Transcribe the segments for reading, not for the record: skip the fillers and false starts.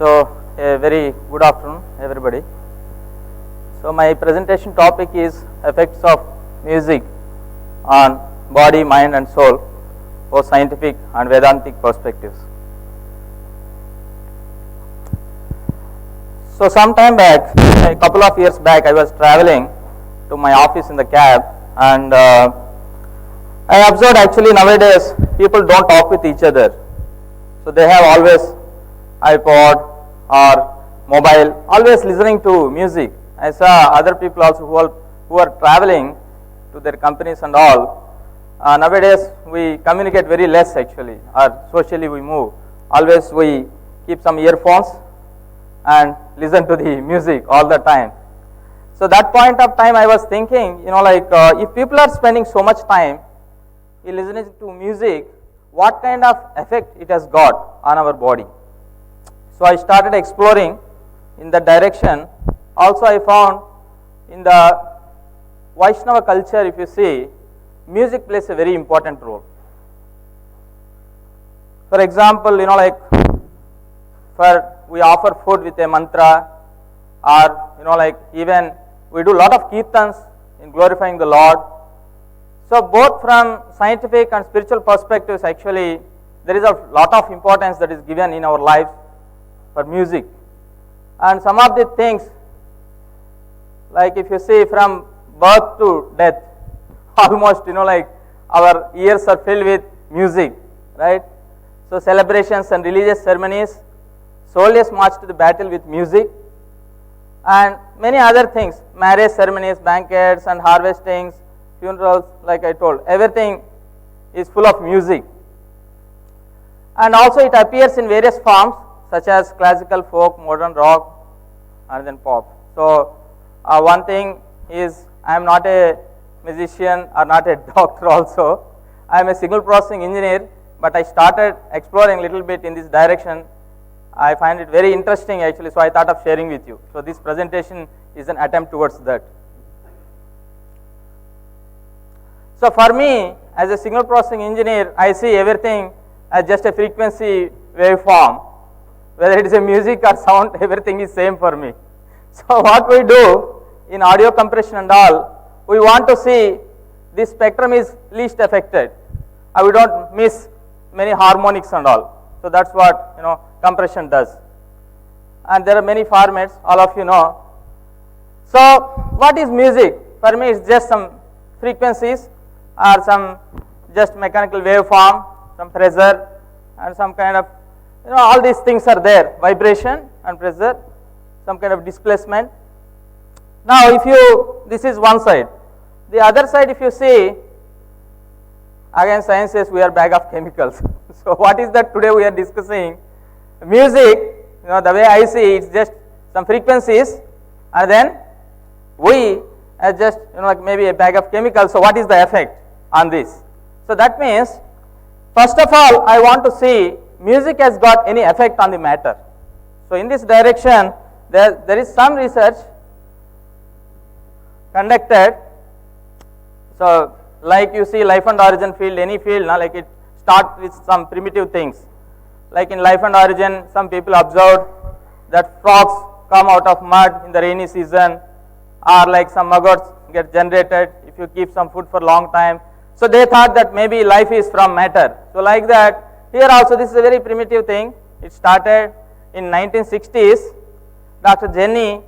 So, a very good afternoon, everybody. So, my presentation topic is effects of music on body, mind, and soul, both scientific and Vedantic perspectives. So, some time back, a couple of years back, I was traveling to my office in the cab, and I observed actually nowadays people don't talk with each other. So, they have always iPod or mobile, always listening to music. I saw other people also who are traveling to their companies and all. Nowadays we communicate very less actually, or socially we move. Always we keep some earphones and listen to the music all the time. So that point of time I was thinking, if people are spending so much time in listening to music, what kind of effect it has got on our body. So I started exploring in that direction. Also I found in the Vaishnava culture, if you see, music plays a very important role. For example, we offer food with a mantra, or even we do a lot of kirtans in glorifying the Lord. So both from scientific and spiritual perspectives, actually there is a lot of importance that is given in our lives for music. And some of the things, like if you see from birth to death, almost our ears are filled with music, right? So celebrations and religious ceremonies, soldiers march to the battle with music, and many other things, marriage ceremonies, banquets and harvestings, funerals, like I told, everything is full of music. And also it appears in various forms such as classical, folk, modern, rock, and then pop. So one thing is, I am not a musician or not a doctor also. I am a signal processing engineer, but I started exploring a little bit in this direction. I find it very interesting actually, so I thought of sharing with you. So this presentation is an attempt towards that. So for me, as a signal processing engineer, I see everything as just a frequency waveform. Whether it is a music or sound, everything is same for me. So what we do in audio compression and all, we want to see this spectrum is least affected, we don't miss many harmonics and all. So that's what compression does. And there are many formats, all of you know. So what is music? For me, it's just some frequencies or some just mechanical waveform, some pressure and some kind of, all these things are there, vibration and pressure, some kind of displacement. Now this is one side. The other side, if you see, again science says we are bag of chemicals. So what is that today we are discussing? Music, the way I see it's just some frequencies, and then we are just maybe a bag of chemicals. So what is the effect on this? So that means, first of all, I want to see music has got any effect on the matter. So in this direction, there is some research conducted. So like you see life and origin field, any field, like it starts with some primitive things. Like in life and origin, some people observed that frogs come out of mud in the rainy season, or like some maggots get generated if you keep some food for a long time. So they thought that maybe life is from matter. So like that, here also this is a very primitive thing. It started in 1960s. Dr. Jenny,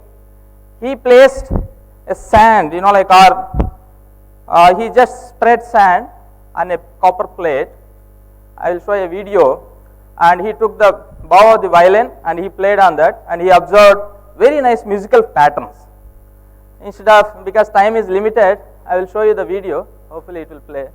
he placed a sand, he just spread sand on a copper plate. I will show a video. And he took the bow of the violin and he played on that, and he observed very nice musical patterns. Instead of, because time is limited, I will show you the video. Hopefully it will play.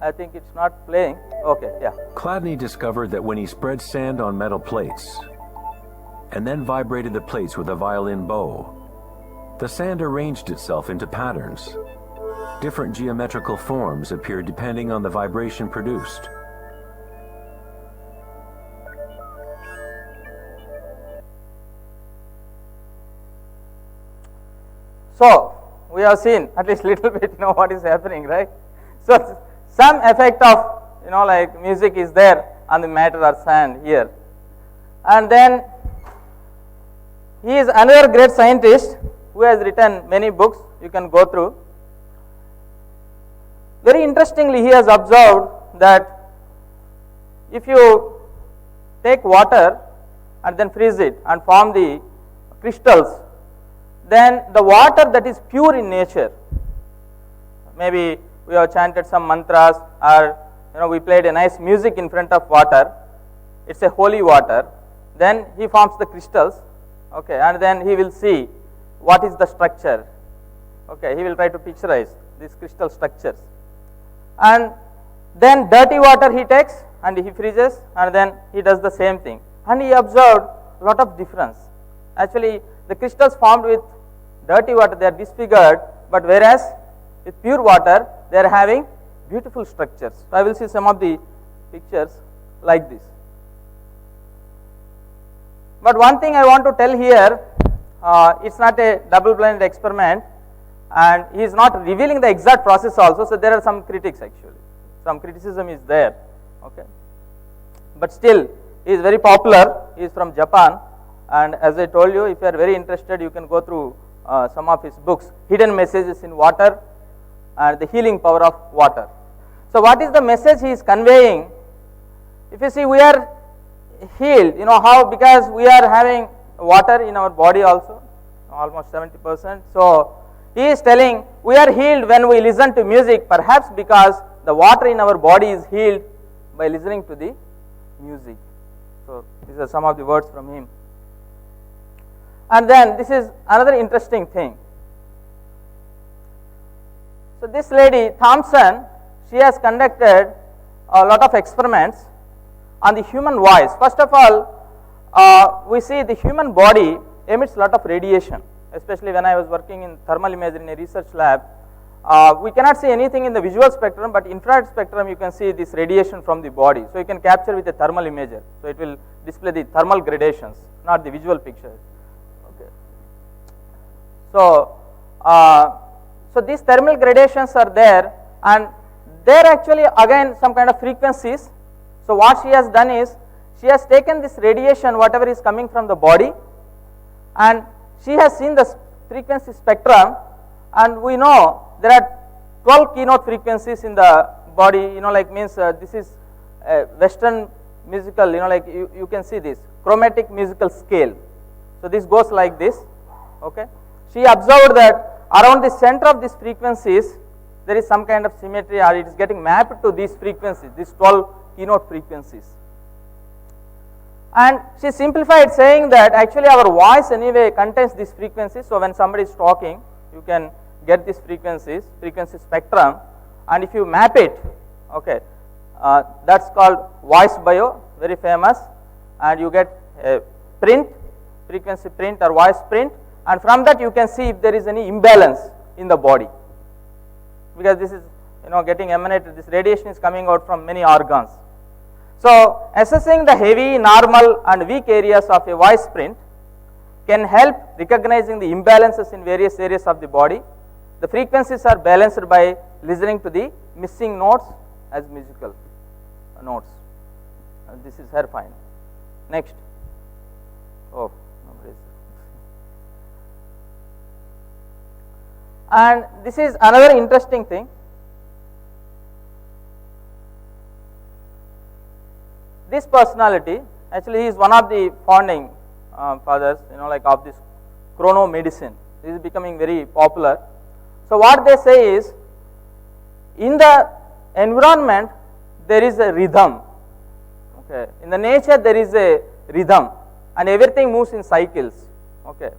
I think it's not playing. Okay, yeah. Chladni discovered that when he spread sand on metal plates and then vibrated the plates with a violin bow, the sand arranged itself into patterns. Different geometrical forms appeared depending on the vibration produced. So we have seen at least little bit what is happening, right? So some effect of like music is there on the matter or sand here. And then he is another great scientist who has written many books you can go through. Very interestingly, he has observed that if you take water and then freeze it and form the crystals, then the water that is pure in nature, maybe we have chanted some mantras or we played a nice music in front of water, it's a holy water, then he forms the crystals, okay, and then he will see what is the structure, okay, he will try to picturize these crystal structures. And then dirty water he takes and he freezes, and then he does the same thing, and he observed a lot of difference. Actually, the crystals formed with dirty water, they are disfigured, but whereas with pure water they are having beautiful structures. So I will see some of the pictures like this. But one thing I want to tell here, it's not a double-blind experiment, and he is not revealing the exact process also. So there are some critics actually, some criticism is there, okay. But still, he is very popular. He is from Japan, and as I told you, if you are very interested, you can go through some of his books, Hidden Messages in Water and the Healing Power of Water. So what is the message he is conveying? If you see, we are healed, how? Because we are having water in our body also, almost 70%. So he is telling we are healed when we listen to music, perhaps because the water in our body is healed by listening to the music. So these are some of the words from him. And then this is another interesting thing. So this lady Thompson, she has conducted a lot of experiments on the human voice. First of all, we see the human body emits a lot of radiation, especially when I was working in thermal imagery in a research lab. We cannot see anything in the visual spectrum, but infrared spectrum you can see this radiation from the body. So you can capture with a thermal imager. So it will display the thermal gradations, not the visual pictures. Okay. So, so these thermal gradations are there, and there actually again some kind of frequencies. So what she has done is, she has taken this radiation, whatever is coming from the body, and she has seen the frequency spectrum, and we know there are 12 keynote frequencies in the body, like means this is Western musical, like you can see this chromatic musical scale. So this goes like this, okay. She observed that around the center of these frequencies there is some kind of symmetry, or it is getting mapped to these frequencies, these 12 keynote frequencies. And she simplified saying that actually our voice anyway contains these frequencies. So when somebody is talking, you can get these frequencies, frequency spectrum, and if you map it, okay, that's called voice bio, very famous, and you get a print, frequency print or voice print, and from that you can see if there is any imbalance in the body, because this is getting emanated, this radiation is coming out from many organs. So assessing the heavy, normal and weak areas of a voice print can help recognizing the imbalances in various areas of the body. The frequencies are balanced by listening to the missing notes as musical notes. And this is her find. Next. Oh, nobody. And this is another interesting thing. This personality, actually he is one of the founding fathers, like of this chronomedicine. This is becoming very popular. So what they say is, in the environment there is a rhythm, okay. In the nature there is a rhythm, and everything moves in cycles, okay.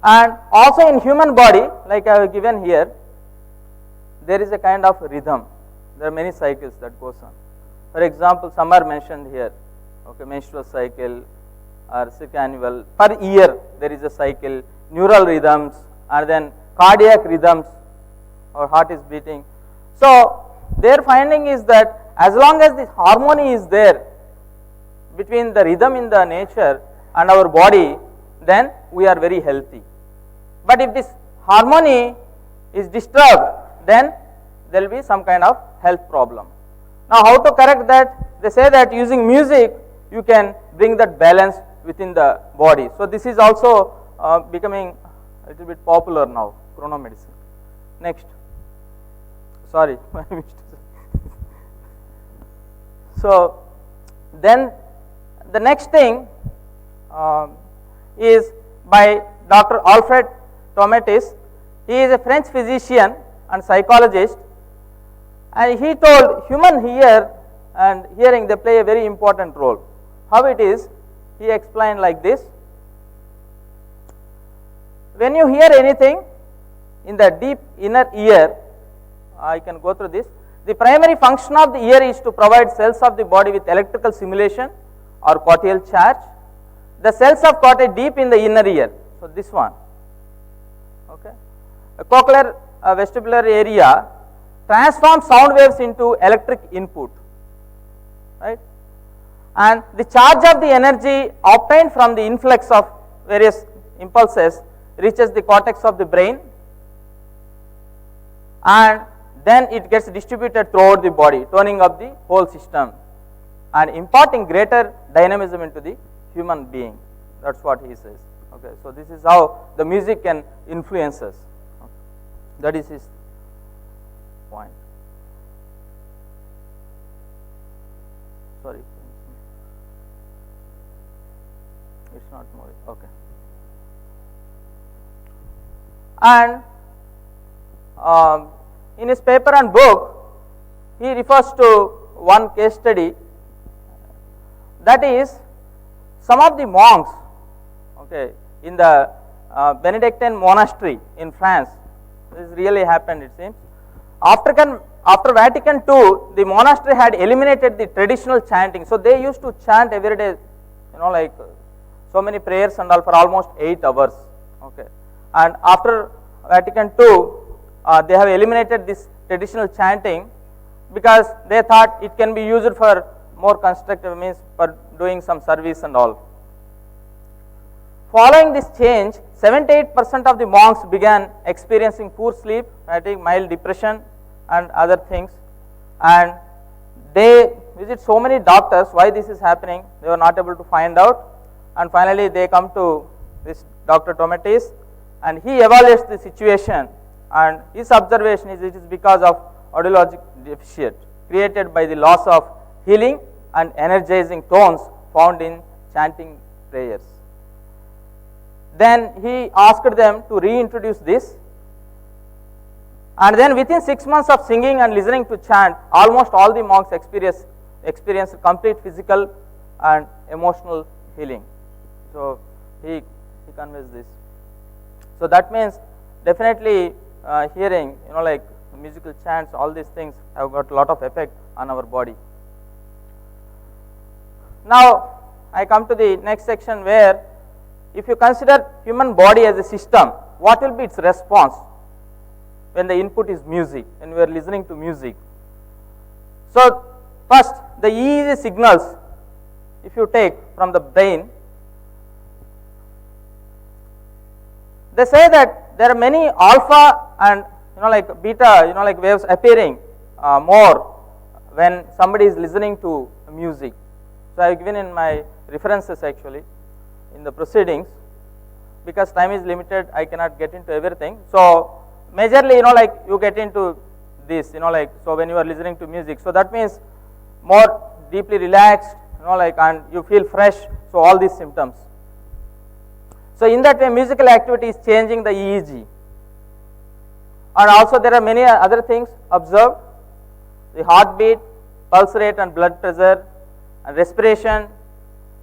And also in human body, like I have given here, there is a kind of rhythm. There are many cycles that goes on. For example, some are mentioned here, okay, menstrual cycle or circannual. Per year there is a cycle, neural rhythms, and then cardiac rhythms, our heart is beating. So their finding is that as long as this harmony is there between the rhythm in the nature and our body, then we are very healthy. But if this harmony is disturbed, then there will be some kind of health problem. Now how to correct that? They say that using music you can bring that balance within the body. So this is also becoming a little bit popular now, chronomedicine. Next. Sorry. So then the next thing is by Dr. Alfred Tomatis. He is a French physician and psychologist, and he told human ear and hearing, they play a very important role. How it is? He explained like this. When you hear anything in the deep inner ear, I can go through this. The primary function of the ear is to provide cells of the body with electrical stimulation or cortical charge. The cells of cortex deep in the inner ear. So this one. Okay. A cochlear vestibular area transforms sound waves into electric input, right? And the charge of the energy obtained from the influx of various impulses reaches the cortex of the brain, and then it gets distributed throughout the body, toning up the whole system and imparting greater dynamism into the human being. That's what he says. Okay, so this is how the music can influence us. Okay. That is his point. Sorry, it's not moving. Okay. And in his paper and book, he refers to one case study, that is some of the monks, okay, in the Benedictine monastery in France. This really happened, it seems. After Vatican II, the monastery had eliminated the traditional chanting. So they used to chant every day, like so many prayers and all for almost 8 hours. Okay. And after Vatican II, they have eliminated this traditional chanting because they thought it can be used for more constructive means, for doing some service and all. Following this change, 78% of the monks began experiencing poor sleep, fatigue, mild depression and other things, and they visit so many doctors. Why this is happening, they were not able to find out, and finally they come to this Dr. Tomatis, and he evaluates the situation, and his observation is it is because of audiologic deficit created by the loss of healing and energizing tones found in chanting prayers. Then he asked them to reintroduce this, and then within 6 months of singing and listening to chant, almost all the monks experienced complete physical and emotional healing. So he conveys this. So that means definitely hearing, like musical chants, all these things have got a lot of effect on our body. Now I come to the next section where, if you consider human body as a system, what will be its response when the input is music, when we are listening to music? So first, the EEG signals, if you take from the brain, they say that there are many alpha and like beta like waves appearing more when somebody is listening to music. So I have given in my references actually in the proceedings, because time is limited, I cannot get into everything. So majorly like you get into this, like, so when you are listening to music, so that means more deeply relaxed, like, and you feel fresh. So all these symptoms. So in that way, musical activity is changing the EEG. And also there are many other things observed: the heartbeat, pulse rate and blood pressure, and respiration.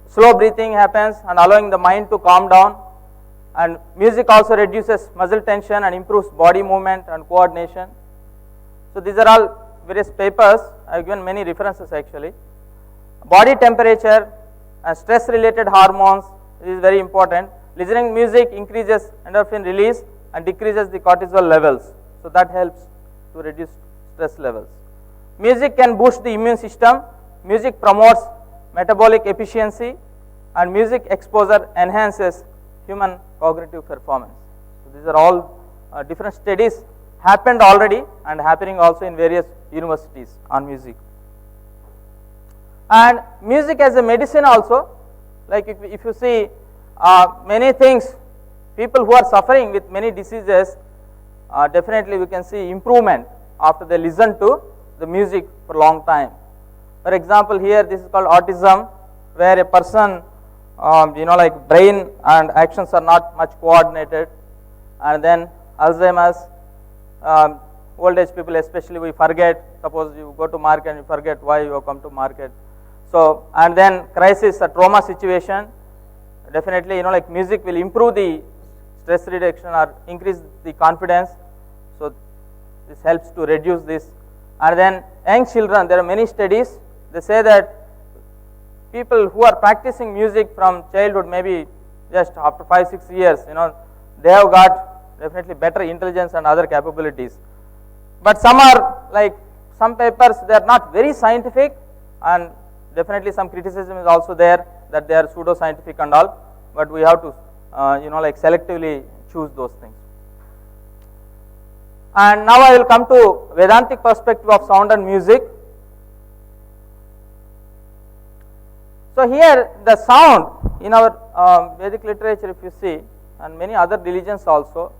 Slow breathing happens and allowing the mind to calm down, and music also reduces muscle tension and improves body movement and coordination. So these are all various papers. I have given many references actually. Body temperature and stress related hormones, this is very important. Listening music increases endorphin release and decreases the cortisol levels, so that helps to reduce stress levels. Music can boost the immune system. Music promotes metabolic efficiency, and music exposure enhances human cognitive performance. So these are all different studies happened already and happening also in various universities on music. And music as a medicine also, like if you see many things, people who are suffering with many diseases, definitely we can see improvement after they listen to the music for a long time. For example, here this is called autism, where a person, like brain and actions are not much coordinated, and then Alzheimer's, old age people especially, we forget, suppose you go to market and you forget why you have come to market. So, and then crisis, a trauma situation, definitely like music will improve the stress reduction or increase the confidence. So, this helps to reduce this. And then young children, there are many studies, they say that people who are practicing music from childhood, maybe just after 5-6 years, they have got definitely better intelligence and other capabilities. But some are like, some papers, they are not very scientific, and definitely some criticism is also there that they are pseudo-scientific and all, but we have to, like selectively choose those things. And now I will come to Vedantic perspective of sound and music. So here the sound in our Vedic literature, if you see, and many other religions also,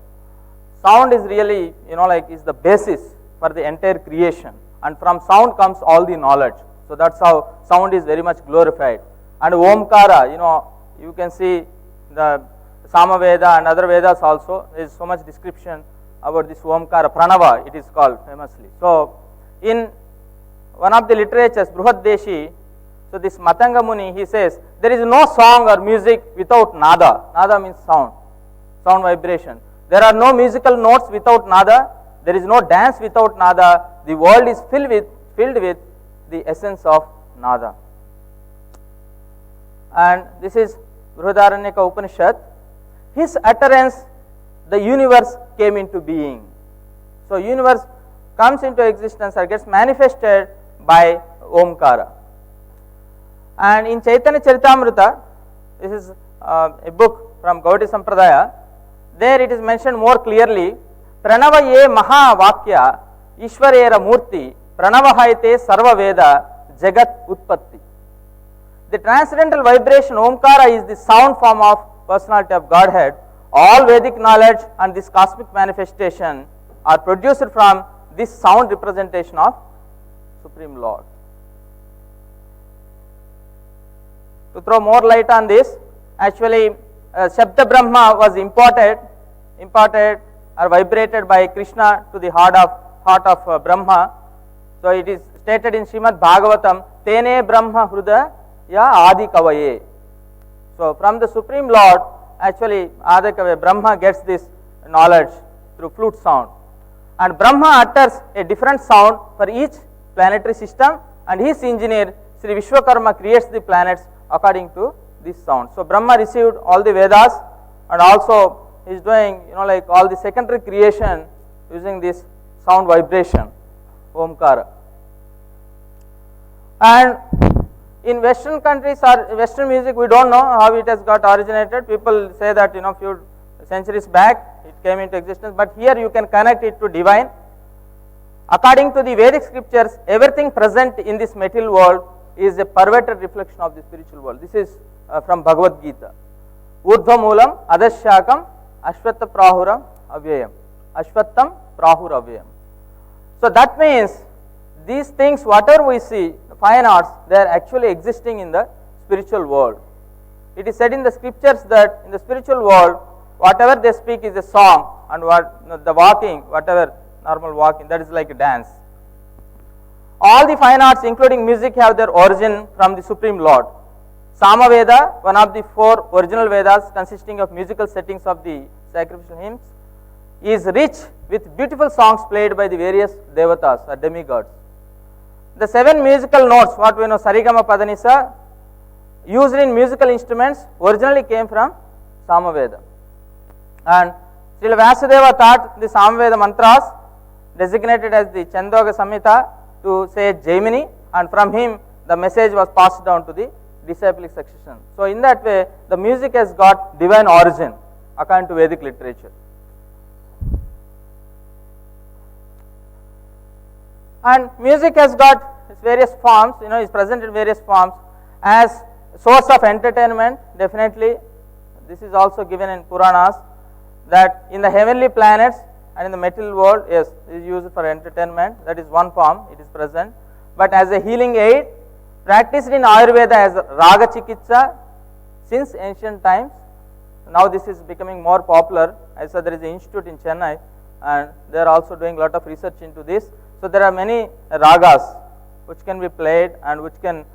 sound is really, like is the basis for the entire creation, and from sound comes all the knowledge. So that's how sound is very much glorified. And Omkara, you can see the Samaveda and other Vedas also, there is so much description about this Omkara, Pranava it is called famously. So in one of the literatures, Bruhaddeshi, so this Matanga Muni, he says, there is no song or music without nada. Nada means sound, sound vibration. There are no musical notes without nada. There is no dance without nada. The world is filled with the essence of nada. And this is Brihadaranyaka Upanishad. His utterance, the universe came into being. So universe comes into existence or gets manifested by Omkara. And in Chaitanya Charitamrita, this is a book from Gaudiya Sampradaya, there it is mentioned more clearly, Pranavaye Maha Vakya Ishwarera Murti Pranavahaite Sarva Veda Jagat Utpatti. The transcendental vibration Omkara is the sound form of personality of Godhead. All Vedic knowledge and this cosmic manifestation are produced from this sound representation of Supreme Lord. To throw more light on this, actually Shabda Brahma was imparted or vibrated by Krishna to the heart of Brahma. So it is stated in Srimad Bhagavatam, Tene Brahma Hrudaya Adi Kavaye. So from the Supreme Lord, actually Adi Kavaye, Brahma gets this knowledge through flute sound. And Brahma utters a different sound for each planetary system, and his engineer Sri Vishwakarma creates the planets according to this sound. So Brahma received all the Vedas, and also he is doing like all the secondary creation using this sound vibration, Omkara. And in Western countries or Western music, we don't know how it has got originated. People say that few centuries back it came into existence, but here you can connect it to divine. According to the Vedic scriptures, everything present in this material world is a perverted reflection of the spiritual world. This is from Bhagavad Gita. Urdhva Moolam Adashyakam Ashwatta Prahuram Avyayam. Ashwattam Prahur Avyayam. So that means these things, whatever we see, the fine arts, they are actually existing in the spiritual world. It is said in the scriptures that in the spiritual world, whatever they speak is a song, and the walking, whatever normal walking, that is like a dance. All the fine arts, including music, have their origin from the Supreme Lord. Samaveda, one of the 4 original Vedas consisting of musical settings of the sacrificial hymns, is rich with beautiful songs played by the various devatas or demigods. The 7 musical notes, what we know, Sarigama Padanisa, used in musical instruments originally came from Samaveda. And Srila Vasudeva taught the Samaveda mantras designated as the Chandoga Samhita to say Jaimini, and from him the message was passed down to the disciplic succession. So in that way the music has got divine origin according to Vedic literature. And music has got its various forms, is present in various forms as source of entertainment, definitely. This is also given in Puranas, that in the heavenly planets and in the material world, yes, it is used for entertainment. That is one form, it is present. But as a healing aid, practiced in Ayurveda as Raga Chikitsa since ancient times. Now this is becoming more popular. I said there is an institute in Chennai, and they are also doing a lot of research into this. So there are many ragas which can be played and which can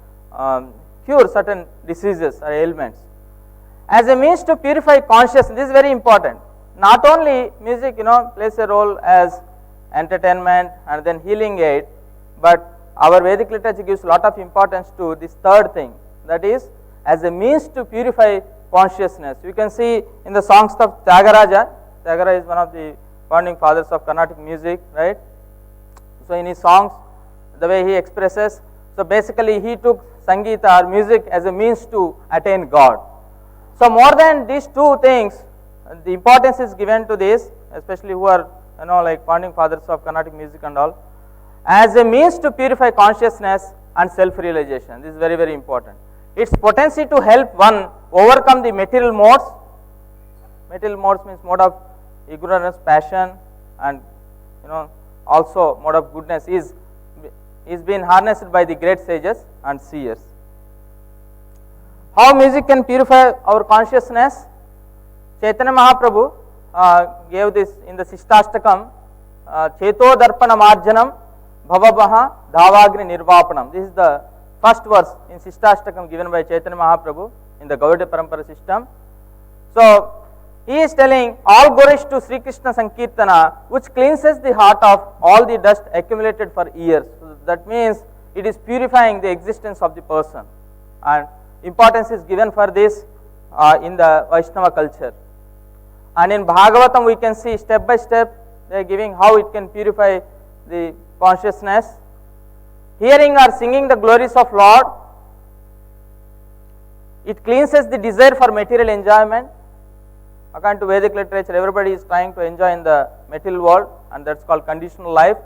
cure certain diseases or ailments. As a means to purify consciousness, this is very important. Not only music, plays a role as entertainment and then healing aid, but our Vedic literature gives a lot of importance to this third thing, that is as a means to purify consciousness. You can see in the songs of Tyagaraja. Tyagaraja is one of the founding fathers of Carnatic music, right? So in his songs, the way he expresses, so basically he took Sangeeta or music as a means to attain God. So more than these two things, the importance is given to this, especially who are like founding fathers of Carnatic music and all, as a means to purify consciousness and self-realization. This is very, very important. Its potency to help one overcome the material modes. Material modes means mode of ignorance, passion, and also mode of goodness is being harnessed by the great sages and seers. How music can purify our consciousness? Chaitanya Mahaprabhu gave this in the Sishtastakam, Cheto Darpana Marjanam Bhavavaha Dhavagni Nirvapanam. This is the first verse in Sishtastakam given by Chaitanya Mahaprabhu in the Gaudiya Parampara system. So he is telling all glories to Sri Krishna Sankirtana, which cleanses the heart of all the dust accumulated for years. So that means it is purifying the existence of the person, and importance is given for this in the Vaishnava culture. And in Bhagavatam we can see step by step they are giving how it can purify the consciousness. Hearing or singing the glories of Lord, it cleanses the desire for material enjoyment. According to Vedic literature, everybody is trying to enjoy in the material world, and that's called conditional life,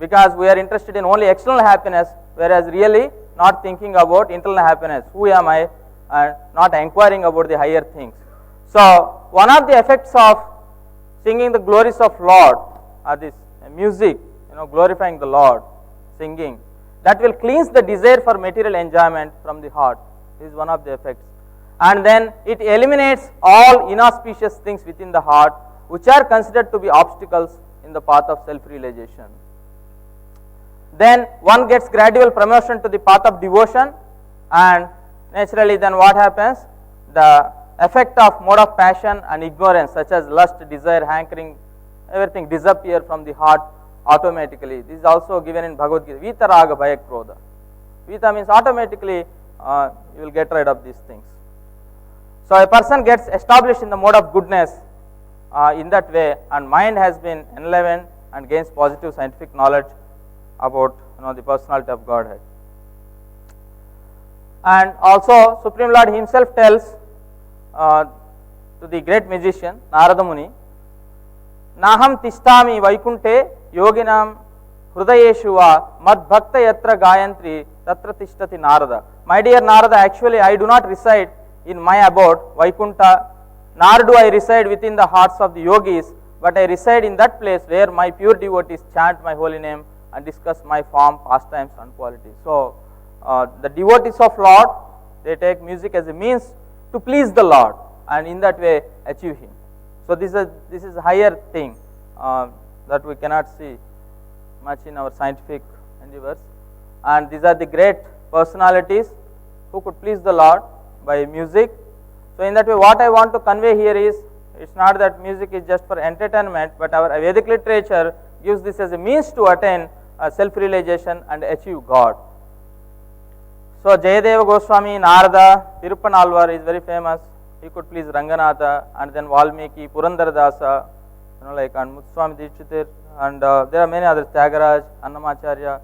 because we are interested in only external happiness, whereas really not thinking about internal happiness. Who am I? And not inquiring about the higher things. So one of the effects of singing the glories of Lord are this music, glorifying the Lord, singing, that will cleanse the desire for material enjoyment from the heart. This is one of the effects. And then it eliminates all inauspicious things within the heart which are considered to be obstacles in the path of self-realization. Then one gets gradual promotion to the path of devotion, and naturally then what happens? The effect of mode of passion and ignorance such as lust, desire, hankering, everything disappear from the heart automatically. This is also given in Bhagavad Gita. Vita Raga Bhaya Krodha. Vita means automatically you will get rid of these things. So a person gets established in the mode of goodness in that way, and mind has been enlivened and gains positive scientific knowledge about the personality of Godhead. And also Supreme Lord himself tells to the great magician Narada Muni, Naham tishtami vaikunte yoginam hrudayeshu va mad bhakta yatra gayantri tatra tishtati Narada. My dear Narada, actually I do not reside in my abode Vaikunta, nor do I reside within the hearts of the yogis, but I reside in that place where my pure devotees chant my holy name and discuss my form, pastimes and qualities. So the devotees of Lord, they take music as a means to please the Lord and in that way achieve Him. So this is a higher thing that we cannot see much in our scientific endeavors, and these are the great personalities who could please the Lord by music. So in that way what I want to convey here is, it's not that music is just for entertainment, but our Vedic literature gives this as a means to attain self-realization and achieve God. So Jayadeva Goswami, Narada, Tiruppanalvar is very famous. He could please Ranganatha, and then Valmiki, Purandaradasa, like, and Muthuswami Dikshitar, and there are many others, Tyagaraj, Annamacharya,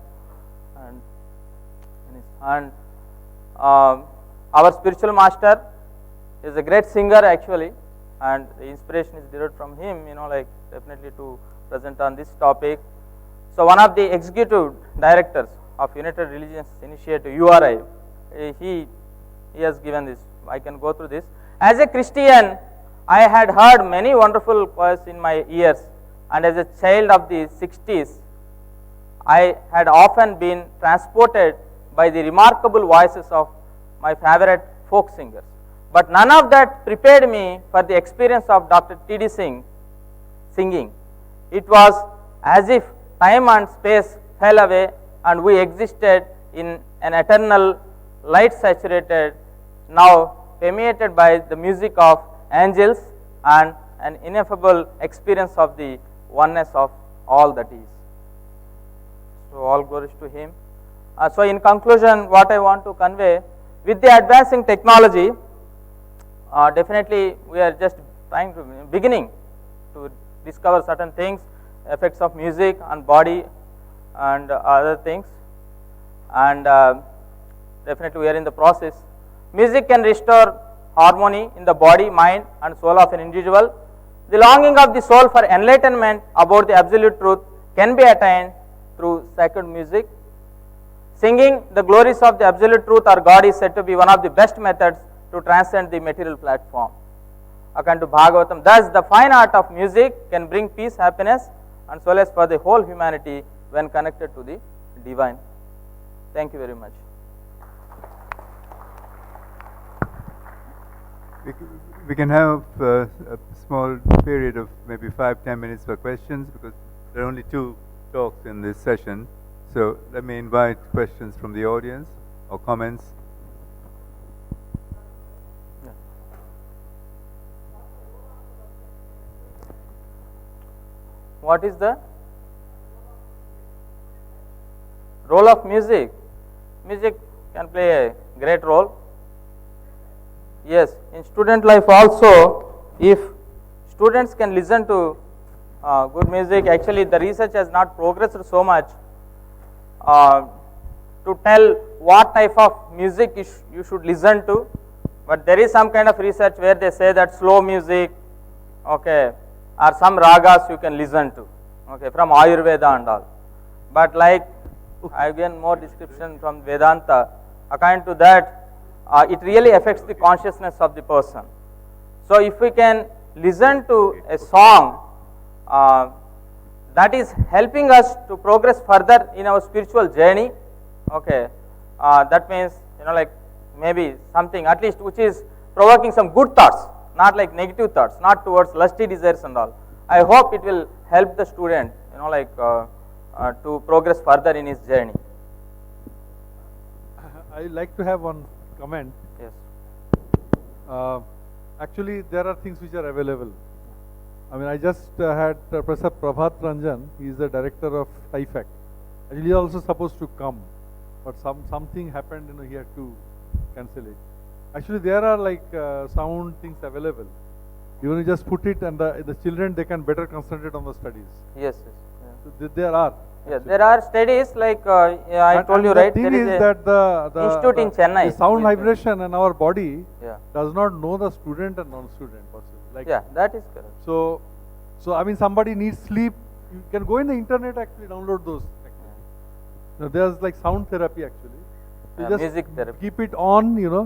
and our spiritual master is a great singer actually, and the inspiration is derived from him, like definitely to present on this topic. So one of the executive directors of United Religions Initiative URI, he has given this. I can go through this. As a Christian, I had heard many wonderful choirs in my ears, and as a child of the 60s, I had often been transported by the remarkable voices of my favorite folk singers. But none of that prepared me for the experience of Dr. T.D. Singh singing. It was as if time and space fell away and we existed in an eternal light saturated, now permeated by the music of angels and an ineffable experience of the oneness of all that is. So all glories to him. So in conclusion, what I want to convey, with the advancing technology, definitely we are just beginning to discover certain things, effects of music on body and other things, and definitely we are in the process. Music can restore harmony in the body, mind and soul of an individual. The longing of the soul for enlightenment about the absolute truth can be attained through sacred music. Singing the glories of the absolute truth or God is said to be one of the best methods to transcend the material platform. According to Bhagavatam, thus the fine art of music can bring peace, happiness and solace for the whole humanity when connected to the divine. Thank you very much. We can have a small period of maybe 5-10 minutes for questions, because there are only 2 talks in this session. So let me invite questions from the audience or comments. What is the role of music? Music can play a great role. Yes, in student life also, if students can listen to good music, actually the research has not progressed so much to tell what type of music you should listen to, but there is some kind of research where they say that slow music, okay, or some ragas you can listen to, okay, from Ayurveda and all. But like I given more description from Vedanta, according to that, it really affects the consciousness of the person. So if we can listen to a song that is helping us to progress further in our spiritual journey, okay, that means, like maybe something at least which is provoking some good thoughts, not like negative thoughts, not towards lusty desires and all. I hope it will help the student, to progress further in his journey. I like to have one comment. Yes. Actually, there are things which are available. I mean, I just had Professor Prabhat Ranjan. He is the director of TIFAC. Actually, he is also supposed to come, but something happened. He had to cancel it. Actually, there are like sound things available. You just put it, and the children, they can better concentrate on the studies. Yes. So there are. Yeah, there are studies like I told you, right? The thing there is that the institute in Chennai. The sound vibration in our body Yeah. does not know the student and non-student possibly. Like, Yeah, that is correct. So I mean, somebody needs sleep. You can go in the internet, actually download those. Actually. There's like sound therapy actually. You just music therapy. keep it on, Yeah.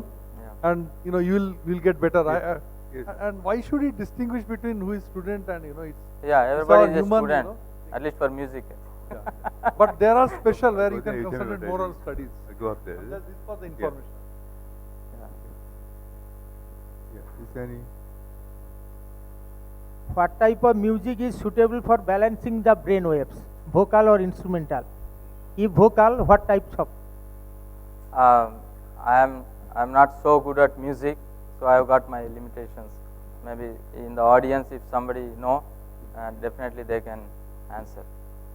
and you'll get better. Yes. And why should it distinguish between who is student and it's Yeah, our everybody is a human, student, at least for music. yeah. But there are special where you Go there, can you tell me concentrate what more that on is. studies. Go up there. That is for the information. Yeah. Is there any? What type of music is suitable for balancing the brain waves, vocal or instrumental? If vocal, what types of? I'm not so good at music, so I have got my limitations. Maybe in the audience, if somebody know, definitely they can answer.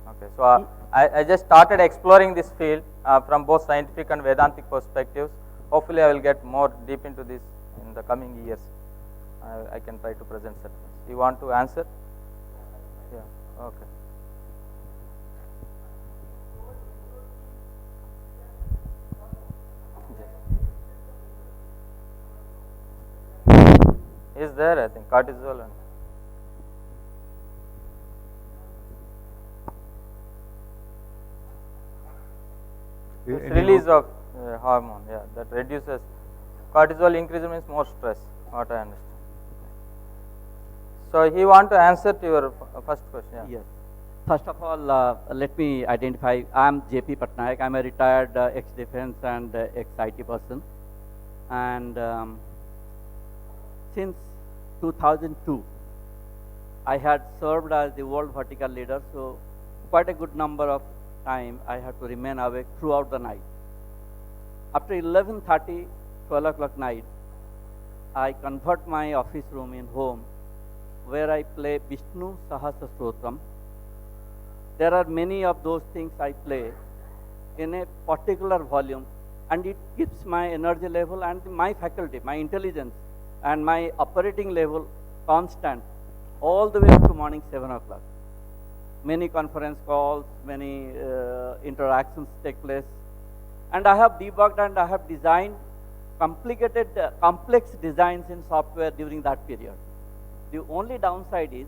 Okay, so I just started exploring this field from both scientific and Vedantic perspectives. Hopefully, I will get more deep into this in the coming years. I can try to present certain. You want to answer? Yeah. Okay. Is there? I think cortisol and It's Any release more- of hormone, yeah, that reduces. Cortisol increase means more stress, what I understand. So he want to answer to your first question. Yeah. Yes. First of all, let me identify. I am JP Patnaik. I am a retired ex-defense and ex-IT person. And since 2002, I had served as the world vertical leader. So quite a good number of time I had to remain awake throughout the night. After 11:30, 12 o'clock night, I convert my office room in home where I play Vishnu Sahasrastotram. There are many of those things I play in a particular volume, and it keeps my energy level and my faculty, my intelligence, and my operating level constant all the way up to morning 7 o'clock. Many conference calls, many interactions take place, and I have debugged and I have designed complicated, complex designs in software during that period. The only downside is,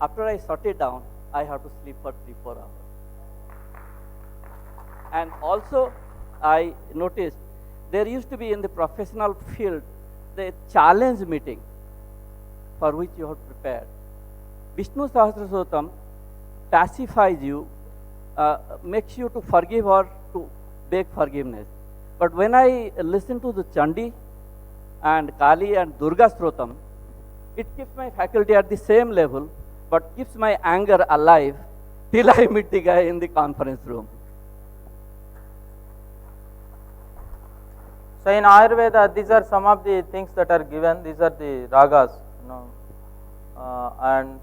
after I shut it down, I have to sleep for 3-4 hours. And also, I noticed there used to be in the professional field the challenge meeting for which you have prepared. Vishnu Sahasrastotram pacifies you, makes you to forgive or to beg forgiveness. But when I listen to the Chandi and Kali and Durga Strotam, it keeps my faculty at the same level, but keeps my anger alive till I meet the guy in the conference room. So in Ayurveda, these are some of the things that are given. These are the ragas, and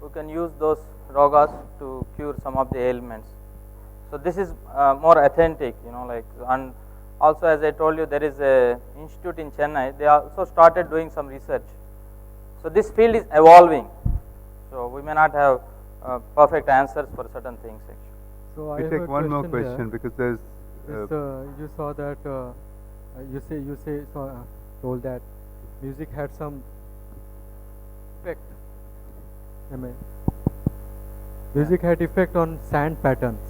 we can use those ragas to cure some of the ailments. So this is more authentic, and also as I told you, there is a institute in Chennai. They also started doing some research. So this field is evolving. So we may not have perfect answers for certain things actually. So I We have take a one more question question because there's. here. You saw that told that music had some effect. Music had effect on sand patterns.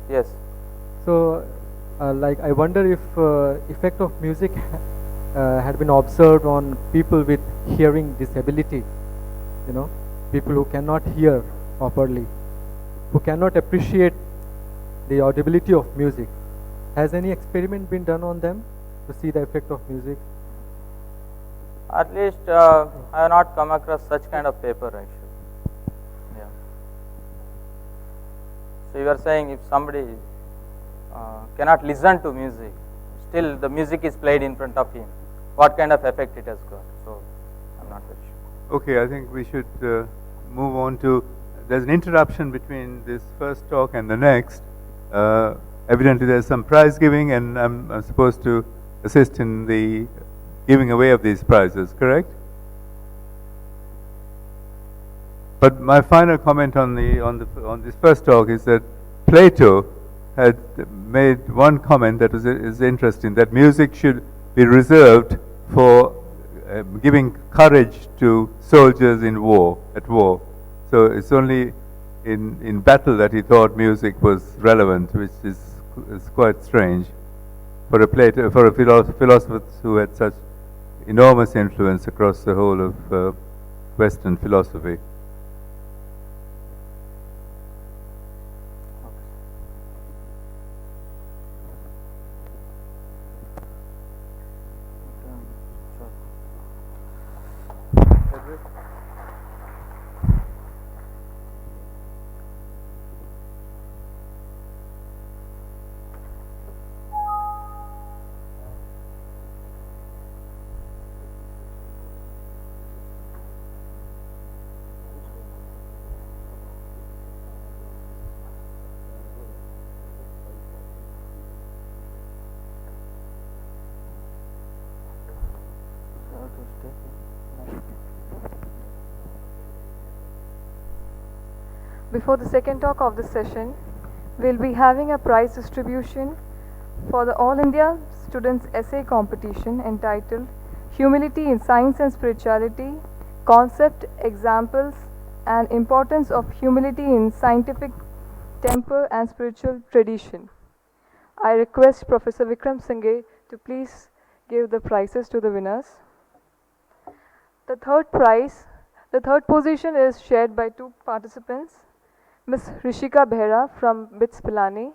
Yes. So, like I wonder if effect of music had been observed on people with hearing disability. People who cannot hear properly, who cannot appreciate the audibility of music. Has any experiment been done on them to see the effect of music? At least I have not come across such kind of paper actually. Yeah. So you are saying if somebody cannot listen to music, still the music is played in front of him, what kind of effect it has got? So I'm not very sure. Okay, I think we should move on to. There's an interruption between this first talk and the next. Evidently, there's some prize giving, and I'm supposed to assist in the giving away of these prizes. Correct? But my final comment on this first talk is that Plato had made one comment that is interesting, that music should be reserved for giving courage to soldiers in war, at war. So it's only in battle that he thought music was relevant, which is quite strange for a philosopher who had such enormous influence across the whole of Western philosophy. Before the second talk of this session, we'll be having a prize distribution for the All India Students Essay Competition entitled Humility in Science and Spirituality, Concept, Examples and Importance of Humility in Scientific Temper and Spiritual Tradition. I request Professor Vikram Singhe to please give the prizes to the winners. The third position is shared by two participants, Ms. Rishika Behra from BITS Pilani.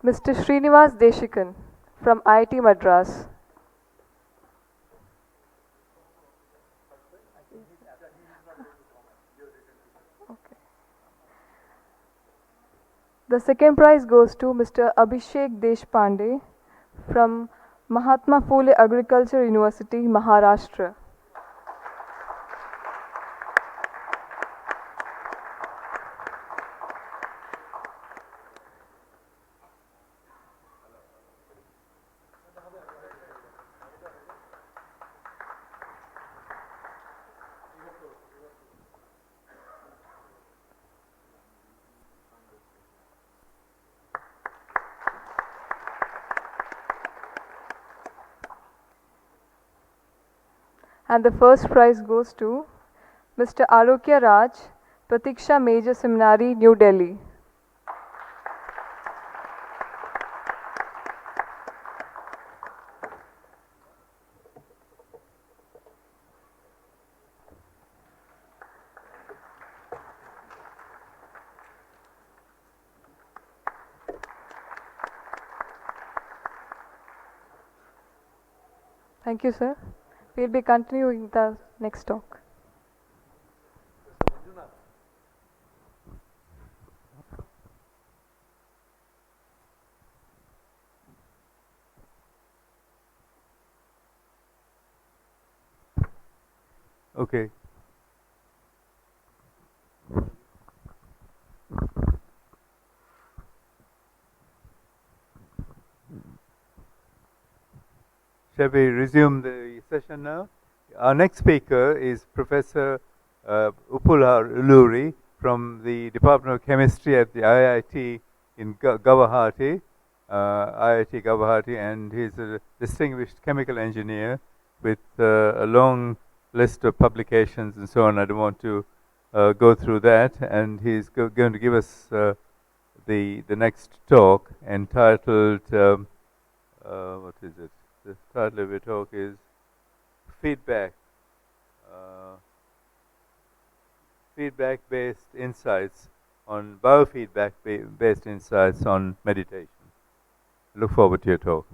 Mr. Srinivas Deshikan from IIT Madras. Okay. The second prize goes to Mr. Abhishek Deshpande from Mahatma Phule Agriculture University, Maharashtra. And the first prize goes to Mr. Alokya Raj, Pratiksha Major Seminary, New Delhi. Thank you, sir. We'll be continuing the next talk. Okay. Shall we resume the session now? Our next speaker is Professor Upul Uluri from the Department of Chemistry at the IIT in Guwahati, IIT Guwahati, and he's a distinguished chemical engineer with a long list of publications and so on. I don't want to go through that, and he's going to give us the next talk entitled what is it? The title of your talk is Feedback Feedback-based insights on biofeedback-based insights on meditation. Look forward to your talk.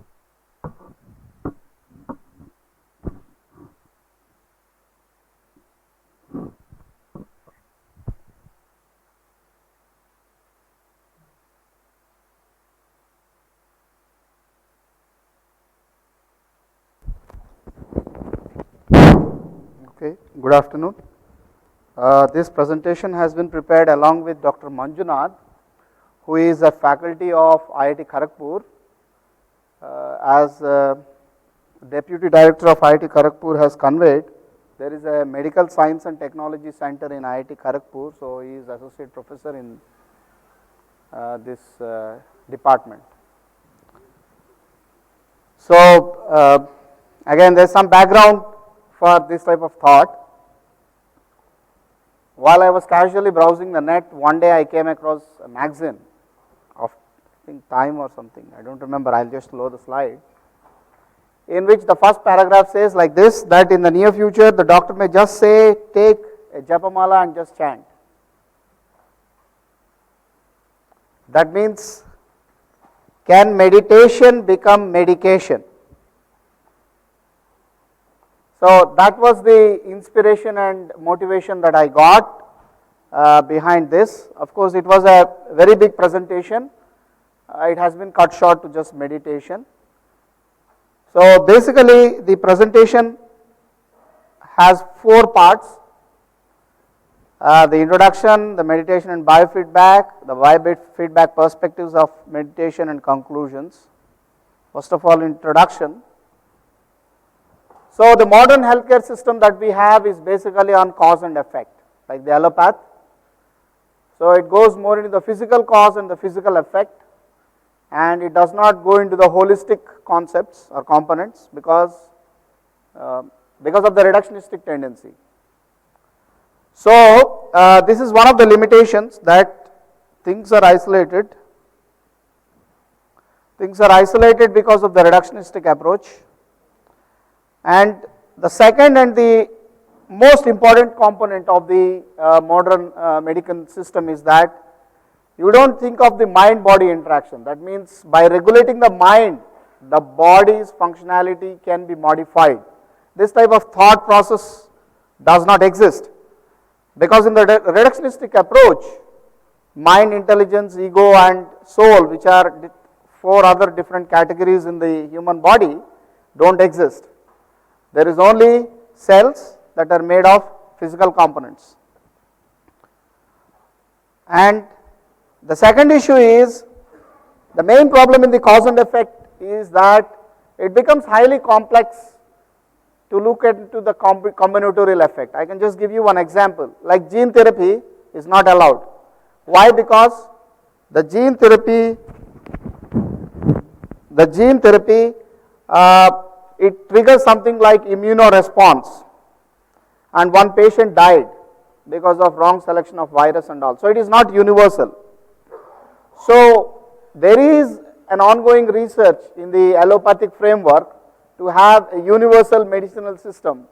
Okay, good afternoon. This presentation has been prepared along with Dr. Manjunath, who is a faculty of IIT Kharagpur. As Deputy Director of IIT Kharagpur has conveyed, there is a Medical Science and Technology Center in IIT Kharagpur, so he is Associate Professor in this department. So, again there is some background for this type of thought. While I was casually browsing the net, one day I came across a magazine of I think Time or something, I don't remember, I'll just load the slide, in which the first paragraph says like this, that in the near future the doctor may just say, take a japamala and just chant. That means, can meditation become medication? So that was the inspiration and motivation that I got behind this. Of course, it was a very big presentation. it has been cut short to just meditation. So basically the presentation has 4 parts. The introduction, the meditation and biofeedback, the biofeedback perspectives of meditation and conclusions. First of all, introduction. So the modern healthcare system that we have is basically on cause and effect, like the allopath. So it goes more into the physical cause and the physical effect, and it does not go into the holistic concepts or components because of the reductionistic tendency. So this is one of the limitations, that things are isolated. Things are isolated because of the reductionistic approach. And the second and the most important component of the modern medical system is that you don't think of the mind-body interaction. That means by regulating the mind, the body's functionality can be modified. This type of thought process does not exist, because in the reductionistic approach, mind, intelligence, ego and soul, which are 4 other different categories in the human body, don't exist. There is only cells that are made of physical components. And the second issue is, the main problem in the cause and effect is that it becomes highly complex to look into the combinatorial effect. I can just give you one example, like gene therapy is not allowed. Why? Because the gene therapy it triggers something like immunoresponse, and one patient died because of wrong selection of virus and all. So it is not universal. So there is an ongoing research in the allopathic framework to have a universal medicinal system,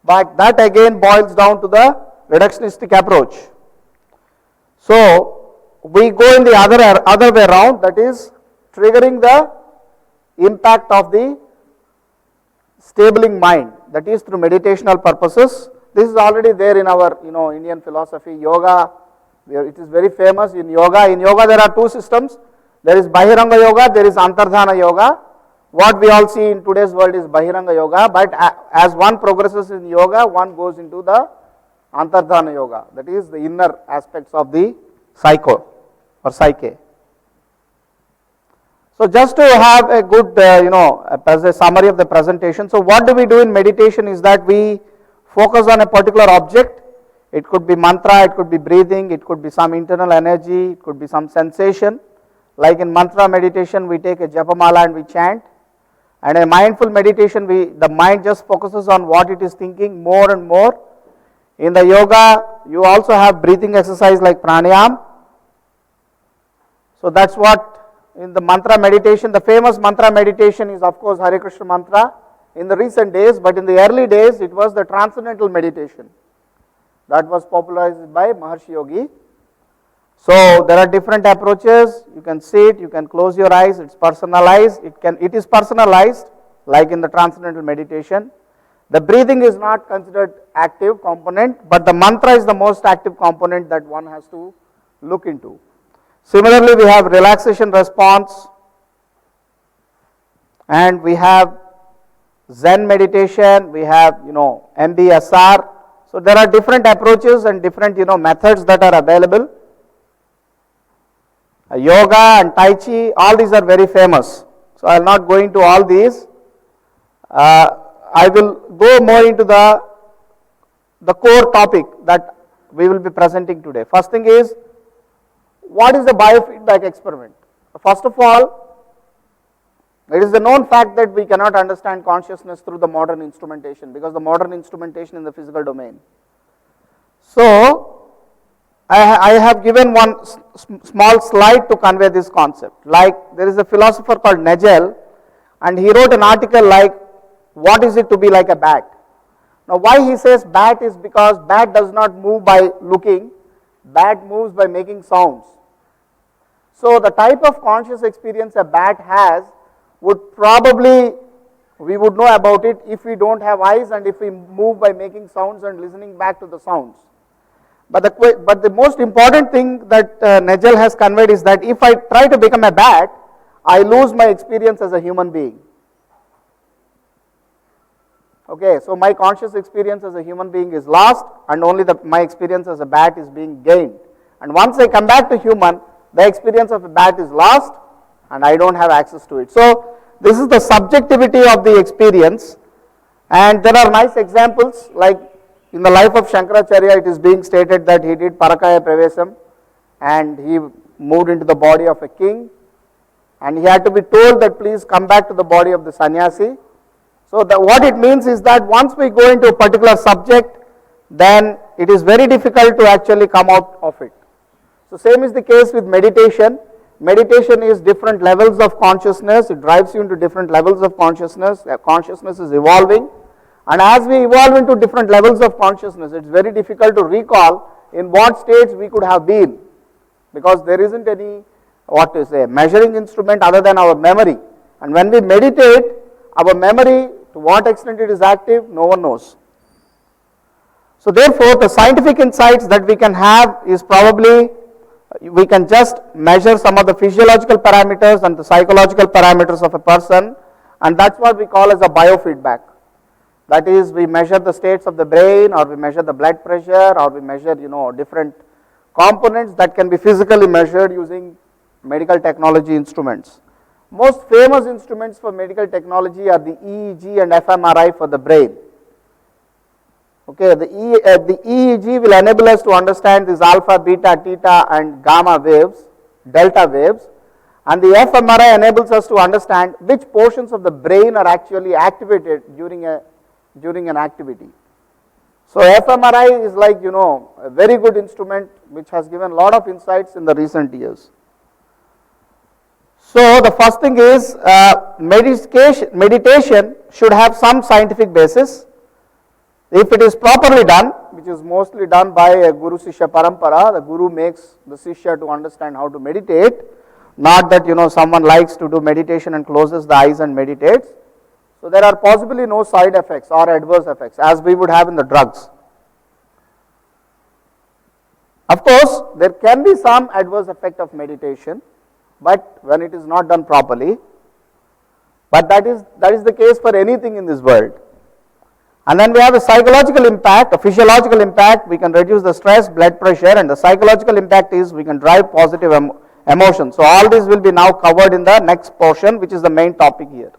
but that again boils down to the reductionistic approach. So we go in the other way around, that is triggering the impact of the stabling mind, that is through meditational purposes. This is already there in our Indian philosophy. Yoga, it is very famous in yoga. In yoga there are 2 systems. There is Bahiranga Yoga, there is Antardhana Yoga. What we all see in today's world is Bahiranga Yoga, but as one progresses in yoga, one goes into the Antardhana Yoga, that is the inner aspects of the psycho or psyche. So just to have a good as a summary of the presentation, so what do we do in meditation is that we focus on a particular object. It could be mantra, it could be breathing, it could be some internal energy, it could be some sensation. Like in mantra meditation, we take a japamala and we chant, and in mindful meditation the mind just focuses on what it is thinking more and more. In the yoga you also have breathing exercise like pranayam. So that's what in the mantra meditation, the famous mantra meditation is of course Hare Krishna mantra in the recent days, but in the early days it was the transcendental meditation that was popularized by Maharshi Yogi. So there are different approaches. You can sit, you can close your eyes, it's personalized, it is personalized like in the transcendental meditation. The breathing is not considered active component, but the mantra is the most active component that one has to look into. Similarly, we have relaxation response, and we have Zen meditation, we have MBSR. So there are different approaches and different methods that are available. Yoga and Tai Chi, all these are very famous. So I will not go into all these. I will go more into the core topic that we will be presenting today. First thing is, what is the biofeedback experiment? First of all, it is a known fact that we cannot understand consciousness through the modern instrumentation, because the modern instrumentation in the physical domain. So I have given one small slide to convey this concept. Like there is a philosopher called Nagel, and he wrote an article like, what is it to be like a bat? Now why he says bat is because bat does not move by looking, bat moves by making sounds. So the type of conscious experience a bat has would probably, we would know about it if we don't have eyes and if we move by making sounds and listening back to the sounds. But the most important thing that Nagel has conveyed is that if I try to become a bat, I lose my experience as a human being. Okay, so my conscious experience as a human being is lost, and only my experience as a bat is being gained. And once I come back to human, the experience of a bat is lost, and I don't have access to it. So this is the subjectivity of the experience, and there are nice examples, like in the life of Shankaracharya, it is being stated that he did Parakaya Pravesam, and he moved into the body of a king, and he had to be told that please come back to the body of the sannyasi. So what it means is that once we go into a particular subject, then it is very difficult to actually come out of it. So same is the case with meditation. Meditation is different levels of consciousness, it drives you into different levels of consciousness, consciousness is evolving, and as we evolve into different levels of consciousness, it is very difficult to recall in what states we could have been, because there isn't any, measuring instrument other than our memory. And when we meditate, our memory, to what extent it is active, no one knows. So therefore, the scientific insights that we can have is probably, we can just measure some of the physiological parameters and the psychological parameters of a person, and that's what we call as a biofeedback. That is, we measure the states of the brain, or we measure the blood pressure, or we measure different components that can be physically measured using medical technology instruments. Most famous instruments for medical technology are the EEG and fMRI for the brain. Okay, the EEG will enable us to understand these alpha, beta, theta and gamma waves, delta waves, and the fMRI enables us to understand which portions of the brain are actually activated during an activity. So fMRI is like a very good instrument which has given a lot of insights in the recent years. So the first thing is meditation should have some scientific basis. If it is properly done, which is mostly done by a Guru Sishya Parampara, the Guru makes the Sishya to understand how to meditate, not that someone likes to do meditation and closes the eyes and meditates. So there are possibly no side effects or adverse effects as we would have in the drugs. Of course, there can be some adverse effect of meditation, but when it is not done properly, but that is the case for anything in this world. And then we have a psychological impact, a physiological impact, we can reduce the stress, blood pressure, and the psychological impact is we can drive positive emotions. So all this will be now covered in the next portion, which is the main topic here.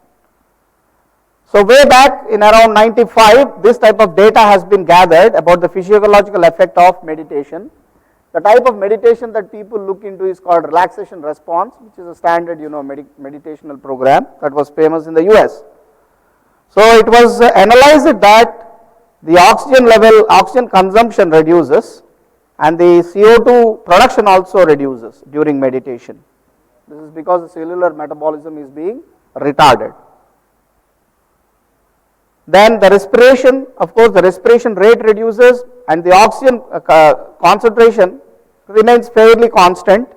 So way back in around 95, this type of data has been gathered about the physiological effect of meditation. The type of meditation that people look into is called relaxation response, which is a standard meditational program that was famous in the US. So it was analyzed that the oxygen consumption reduces, and the CO2 production also reduces during meditation. This is because the cellular metabolism is being retarded. Then the respiration, of course the respiration rate reduces and the oxygen concentration remains fairly constant.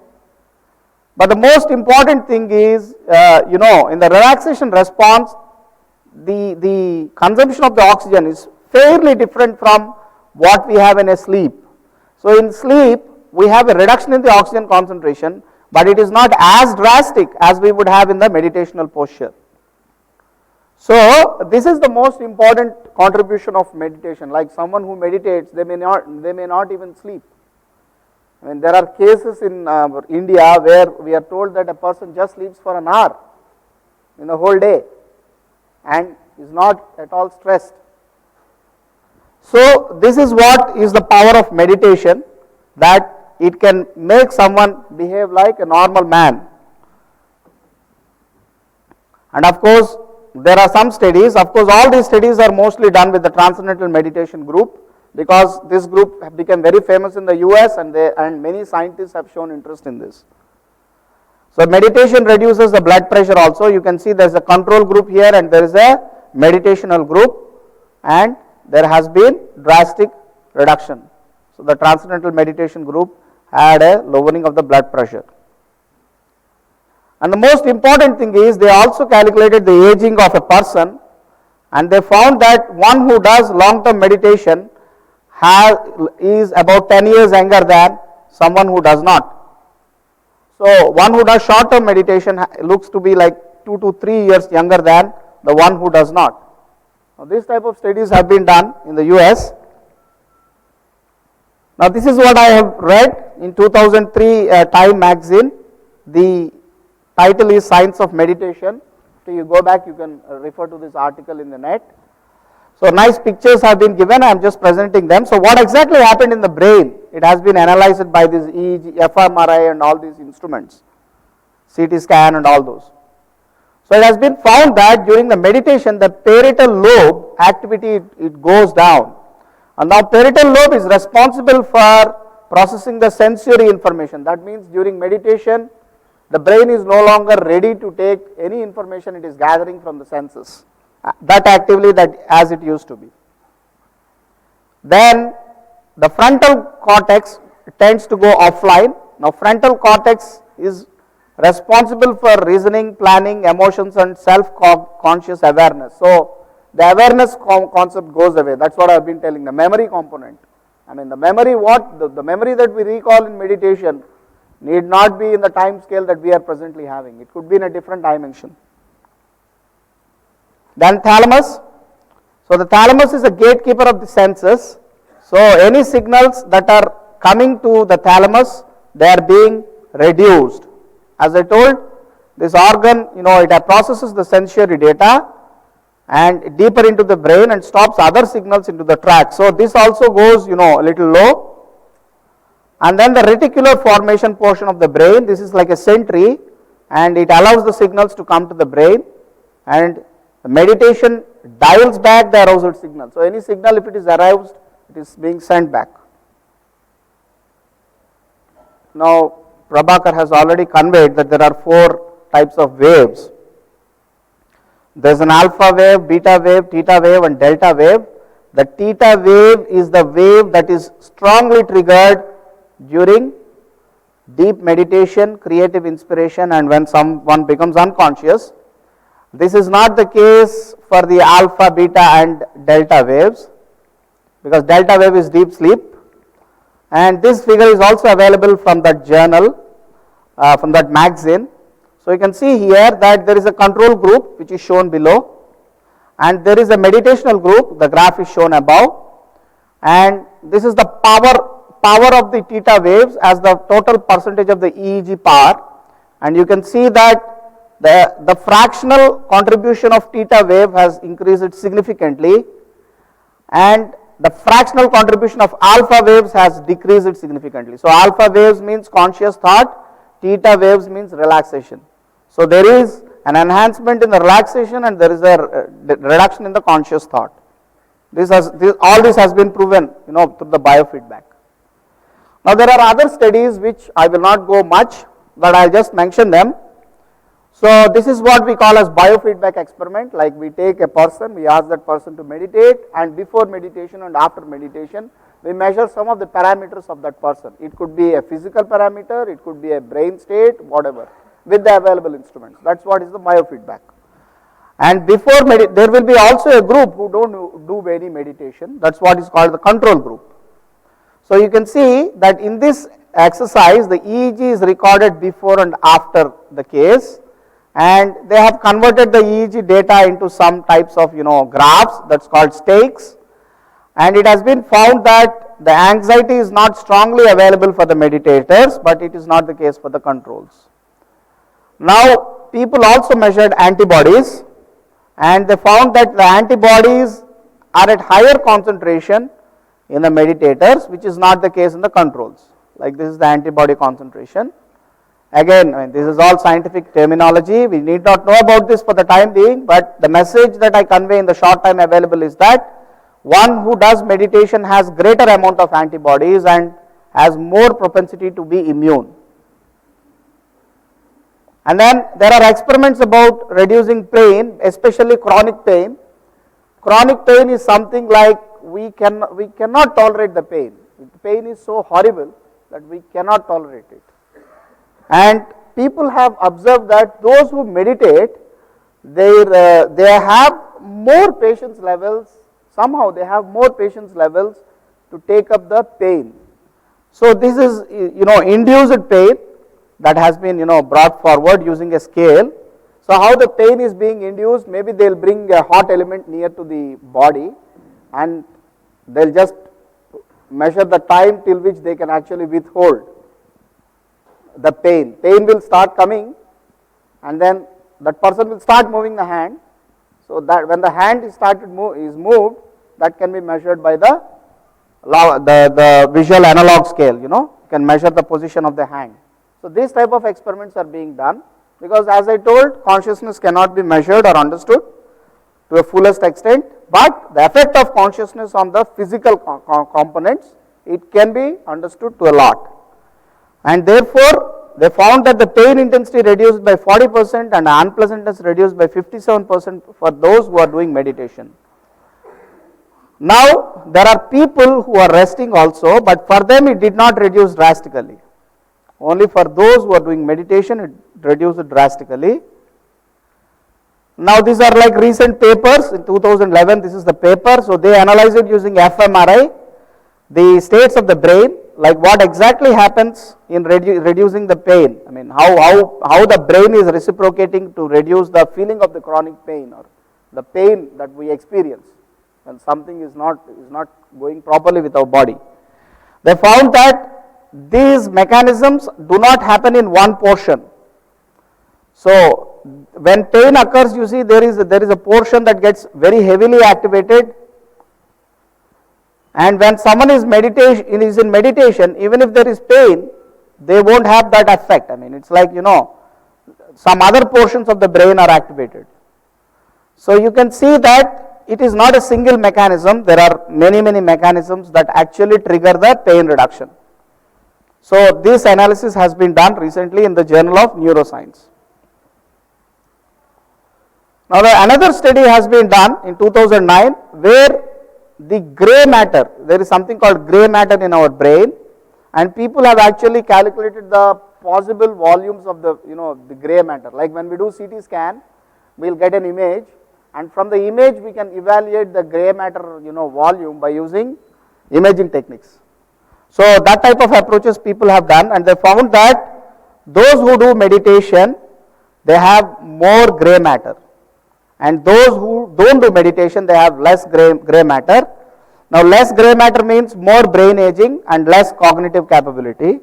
But the most important thing is, in the relaxation response, the consumption of the oxygen is fairly different from what we have in a sleep. So in sleep, we have a reduction in the oxygen concentration, but it is not as drastic as we would have in the meditational posture. So this is the most important contribution of meditation. Like someone who meditates, they may not even sleep. I mean, there are cases in India where we are told that a person just sleeps for an hour in the whole day and is not at all stressed. So this is what is the power of meditation, that it can make someone behave like a normal man. And of course, there are some studies, of course all these studies are mostly done with the Transcendental Meditation Group, because this group became very famous in the US and many scientists have shown interest in this. So meditation reduces the blood pressure also. You can see there is a control group here and there is a meditational group, and there has been drastic reduction. So the Transcendental Meditation Group had a lowering of the blood pressure. And the most important thing is they also calculated the aging of a person, and they found that one who does long-term meditation is about 10 years younger than someone who does not. So one who does short-term meditation looks to be like 2 to 3 years younger than the one who does not. Now this type of studies have been done in the US. Now this is what I have read in 2003 Time magazine. The title is Science of Meditation. So you go back, you can refer to this article in the net. So nice pictures have been given, I am just presenting them. So what exactly happened in the brain? It has been analyzed by this EEG, fMRI and all these instruments, CT scan and all those. So it has been found that during the meditation, the parietal lobe activity, it goes down. And now parietal lobe is responsible for processing the sensory information. That means during meditation, the brain is no longer ready to take any information it is gathering from the senses, that actively that as it used to be. Then the frontal cortex tends to go offline. Now frontal cortex is responsible for reasoning, planning, emotions and self-conscious awareness. So the awareness concept goes away. That's what I have been telling, the memory component. I mean the memory the memory that we recall in meditation need not be in the time scale that we are presently having. It could be in a different dimension. Then thalamus. So the thalamus is a gatekeeper of the senses. So any signals that are coming to the thalamus, they are being reduced. As I told, this organ, it processes the sensory data and deeper into the brain and stops other signals into the tract. So this also goes, a little low. And then the reticular formation portion of the brain, this is like a sentry and it allows the signals to come to the brain, and the meditation dials back the arousal signal. So any signal, if it is aroused, it is being sent back. Now Prabhakar has already conveyed that there are 4 types of waves. There is an alpha wave, beta wave, theta wave and delta wave. The theta wave is the wave that is strongly triggered during deep meditation, creative inspiration and when someone becomes unconscious. This is not the case for the alpha, beta and delta waves, because delta wave is deep sleep, and this figure is also available from that journal, from that magazine. So you can see here that there is a control group which is shown below, and there is a meditational group, the graph is shown above, and this is the power of the theta waves as the total percentage of the EEG power, and you can see that the fractional contribution of theta wave has increased significantly, and the fractional contribution of alpha waves has decreased significantly. So alpha waves means conscious thought, theta waves means relaxation. So there is an enhancement in the relaxation and there is a reduction in the conscious thought. All this has been proven, through the biofeedback. Now there are other studies which I will not go much, but I just mention them. So this is what we call as biofeedback experiment. Like we take a person, we ask that person to meditate, and before meditation and after meditation, we measure some of the parameters of that person. It could be a physical parameter, it could be a brain state, whatever, with the available instruments. That's what is the biofeedback. And before there will be also a group who don't do any meditation. That's what is called the control group. So you can see that in this exercise, the EEG is recorded before and after the case, and they have converted the EEG data into some types of graphs, that's called stakes, and it has been found that the anxiety is not strongly available for the meditators, but it is not the case for the controls. Now people also measured antibodies, and they found that the antibodies are at higher concentration in the meditators, which is not the case in the controls. Like this is the antibody concentration. Again, this is all scientific terminology. We need not know about this for the time being, but the message that I convey in the short time available is that one who does meditation has greater amount of antibodies and has more propensity to be immune. And then there are experiments about reducing pain, especially chronic pain. Chronic pain is something like we cannot tolerate the pain. The pain is so horrible that we cannot tolerate it. And people have observed that those who meditate, they have more patience levels, somehow they have more patience levels to take up the pain. So this is, induced pain that has been, brought forward using a scale. So how the pain is being induced, maybe they will bring a hot element near to the body and they will just measure the time till which they can actually withhold the pain. Pain will start coming and then that person will start moving the hand. So that when the hand is moved, that can be measured by the visual analog scale, you can measure the position of the hand. So these type of experiments are being done because, as I told, consciousness cannot be measured or understood to a fullest extent, but the effect of consciousness on the physical components, it can be understood to a lot. And therefore, they found that the pain intensity reduced by 40% and unpleasantness reduced by 57% for those who are doing meditation. Now, there are people who are resting also, but for them it did not reduce drastically. Only for those who are doing meditation, it reduced drastically. Now, these are like recent papers. In 2011, this is the paper. So, they analyzed it using fMRI, the states of the brain, like what exactly happens in reducing the pain. I mean, how the brain is reciprocating to reduce the feeling of the chronic pain or the pain that we experience when something is not going properly with our body. They found that these mechanisms do not happen in one portion. So when pain occurs, you see there is a portion that gets very heavily activated, and when someone is in meditation, even if there is pain, they won't have that effect. I mean, it's like, some other portions of the brain are activated. So you can see that it is not a single mechanism. There are many mechanisms that actually trigger the pain reduction. So this analysis has been done recently in the Journal of Neuroscience. Now another study has been done in 2009 where the gray matter, there is something called gray matter in our brain, and people have actually calculated the possible volumes of the gray matter. Like when we do CT scan, we will get an image, and from the image we can evaluate the gray matter volume by using imaging techniques. So that type of approaches people have done, and they found that those who do meditation, they have more gray matter, and those who don't do meditation, they have less gray matter. Now less gray matter means more brain aging and less cognitive capability.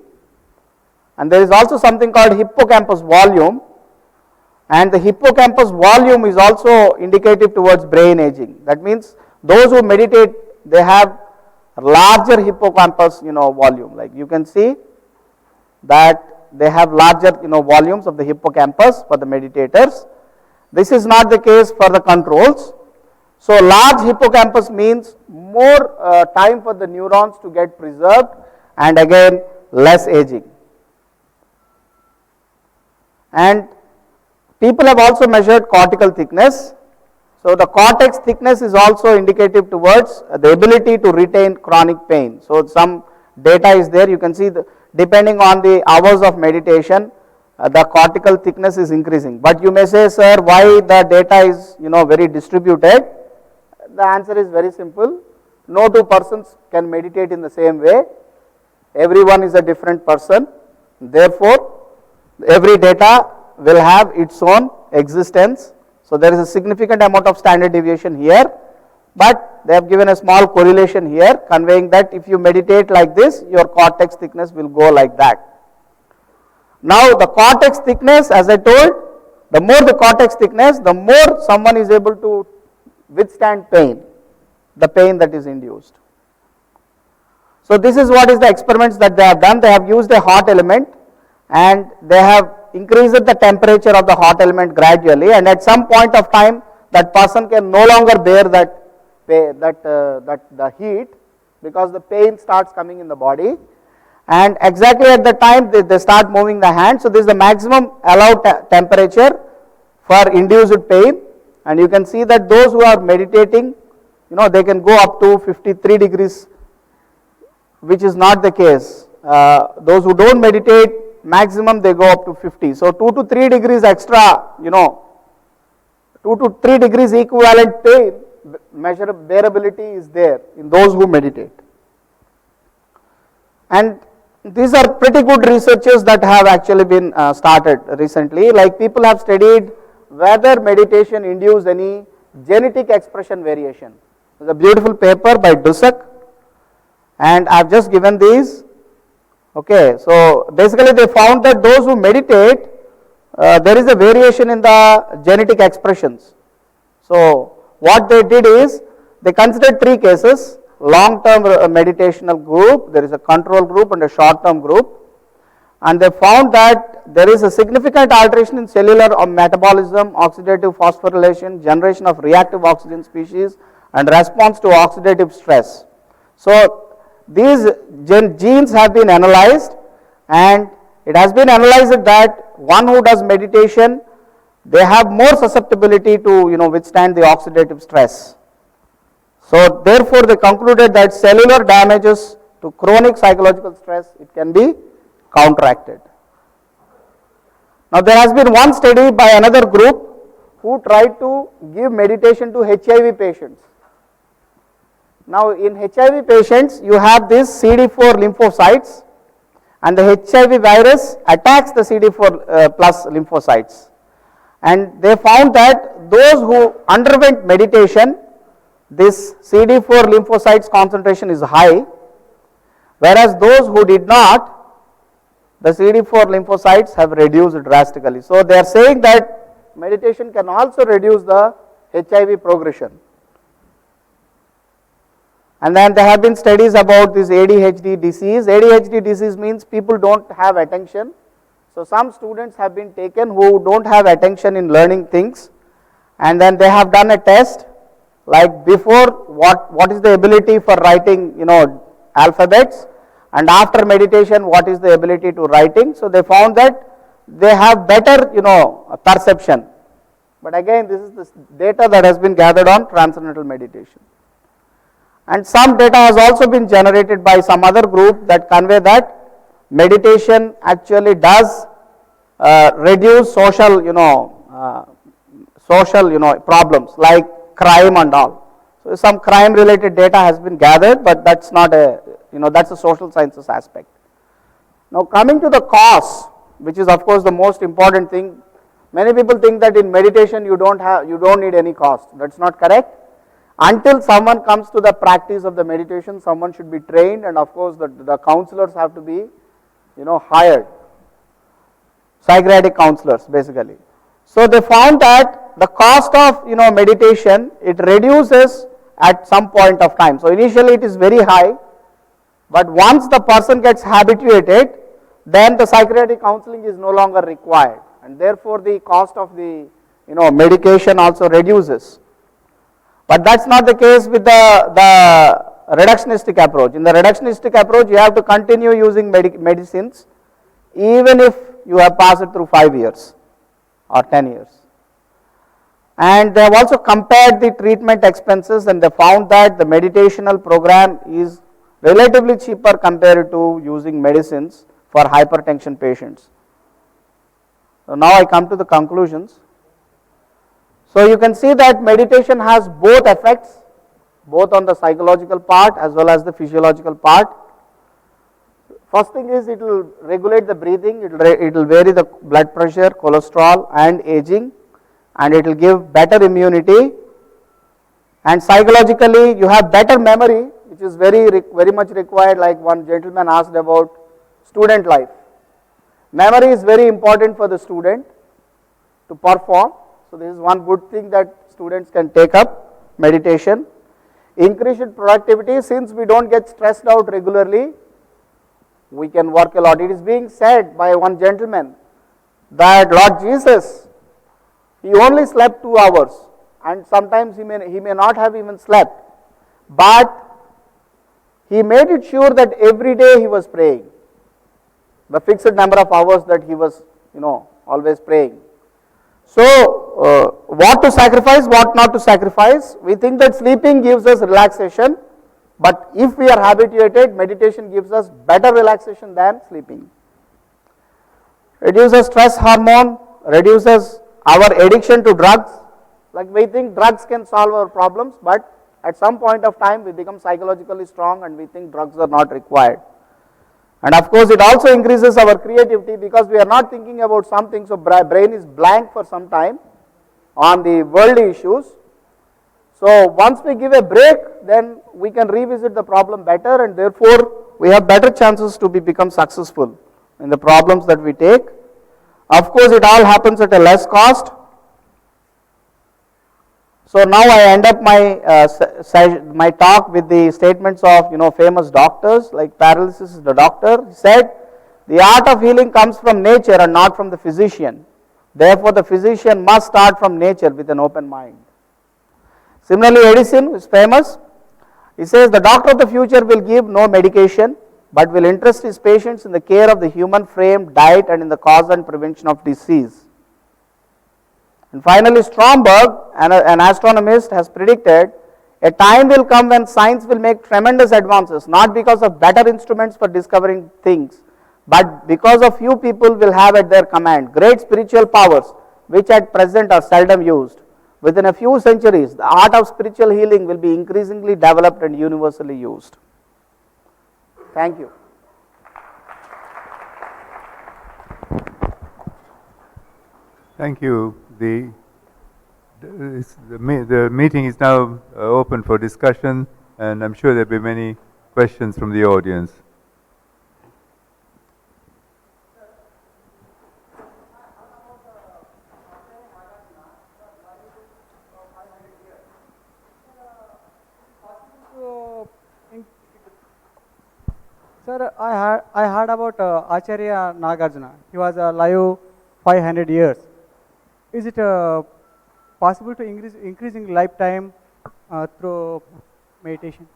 And there is also something called hippocampus volume, and the hippocampus volume is also indicative towards brain aging. That means those who meditate, they have larger hippocampus volume. Like you can see that they have larger volumes of the hippocampus for the meditators. This is not the case for the controls. So large hippocampus means more time for the neurons to get preserved, and again less aging. And people have also measured cortical thickness. So the cortex thickness is also indicative towards the ability to retain chronic pain. So some data is there. You can see depending on the hours of meditation, the cortical thickness is increasing. But you may say, sir, why the data is very distributed? The answer is very simple. No two persons can meditate in the same way. Everyone is a different person. Therefore, every data will have its own existence. So there is a significant amount of standard deviation here, but they have given a small correlation here conveying that if you meditate like this, your cortex thickness will go like that. Now the cortex thickness, as I told, the more the cortex thickness, the more someone is able to withstand pain, the pain that is induced. So this is what is the experiments that they have done. They have used a hot element and they have increased the temperature of the hot element gradually, and at some point of time that person can no longer bear the heat because the pain starts coming in the body, and exactly at the time they start moving the hand. So this is the maximum allowed temperature for induced pain, and you can see that those who are meditating, they can go up to 53 degrees, which is not the case. Those who don't meditate, maximum they go up to 50. So 2 to 3 degrees extra, 2 to 3 degrees equivalent pain bearability is there in those who meditate. And these are pretty good researches that have actually been started recently. Like people have studied whether meditation induces any genetic expression variation. There's a beautiful paper by Dusak, and I've just given these. Okay, so basically they found that those who meditate, there is a variation in the genetic expressions. So what they did is they considered 3 cases: long-term meditational group, there is a control group, and a short-term group, and they found that there is a significant alteration in cellular metabolism, oxidative phosphorylation, generation of reactive oxygen species, and response to oxidative stress. So these genes have been analyzed, and it has been analyzed that one who does meditation, they have more susceptibility to withstand the oxidative stress. So therefore they concluded that cellular damages to chronic psychological stress, it can be counteracted. Now there has been one study by another group who tried to give meditation to HIV patients. Now in HIV patients you have these CD4 lymphocytes, and the HIV virus attacks the CD4 plus lymphocytes, and they found that those who underwent meditation, this CD4 lymphocytes concentration is high, whereas those who did not, the CD4 lymphocytes have reduced drastically. So they are saying that meditation can also reduce the HIV progression. And then there have been studies about this ADHD disease. ADHD disease means people don't have attention. So some students have been taken who don't have attention in learning things, and then they have done a test like before what is the ability for writing alphabets, and after meditation what is the ability to writing. So they found that they have better perception. But again, this is the data that has been gathered on transcendental meditation. And some data has also been generated by some other group that convey that meditation actually does reduce social problems like crime and all. So some crime related data has been gathered, but that's not a that's a social sciences aspect. Now coming to the cause, which is of course the most important thing. Many people think that in meditation you don't need any cost. That's not correct. Until someone comes to the practice of the meditation, someone should be trained, and of course the counselors have to be hired, psychiatric counselors basically. So they found that the cost of meditation, it reduces at some point of time. So initially it is very high, but once the person gets habituated, then the psychiatric counseling is no longer required, and therefore the cost of the medication also reduces. But that's not the case with the reductionistic approach. In the reductionistic approach, you have to continue using medicines even if you have passed it through 5 years or 10 years. And they have also compared the treatment expenses, and they found that the meditational program is relatively cheaper compared to using medicines for hypertension patients. So now I come to the conclusions. So you can see that meditation has both effects, both on the psychological part as well as the physiological part. First thing is it will regulate the breathing, it will vary the blood pressure, cholesterol and aging, and it will give better immunity, and psychologically you have better memory, which is very much required. Like one gentleman asked about student life. Memory is very important for the student to perform. So this is one good thing that students can take up meditation. Increased productivity, since we don't get stressed out regularly, we can work a lot. It is being said by one gentleman that Lord Jesus, he only slept 2 hours, and sometimes he may not have even slept, but he made it sure that every day he was praying, the fixed number of hours that he was always praying. So what to sacrifice, what not to sacrifice? We think that sleeping gives us relaxation, but if we are habituated, meditation gives us better relaxation than sleeping. Reduces stress hormone, reduces our addiction to drugs. Like we think drugs can solve our problems, but at some point of time we become psychologically strong and we think drugs are not required. And of course, it also increases our creativity because we are not thinking about something, so brain is blank for some time on the worldly issues. So once we give a break, then we can revisit the problem better, and therefore we have better chances to become successful in the problems that we take. Of course, it all happens at a less cost. So now I end up my talk with the statements of famous doctors, like Paracelsus, the doctor. He said, the art of healing comes from nature and not from the physician. Therefore, the physician must start from nature with an open mind. Similarly, Edison is famous. He says the doctor of the future will give no medication, but will interest his patients in the care of the human frame, diet, and in the cause and prevention of disease. And finally, Stromberg, an astronomist, has predicted a time will come when science will make tremendous advances, not because of better instruments for discovering things, but because of few people will have at their command great spiritual powers which at present are seldom used. Within a few centuries, the art of spiritual healing will be increasingly developed and universally used. Thank you. Thank you. The meeting is now open for discussion, and I'm sure there'll be many questions from the audience. Sir, I heard about Acharya Nagarjuna. He was alive 500 years. Is it possible to increasing lifetime through meditation?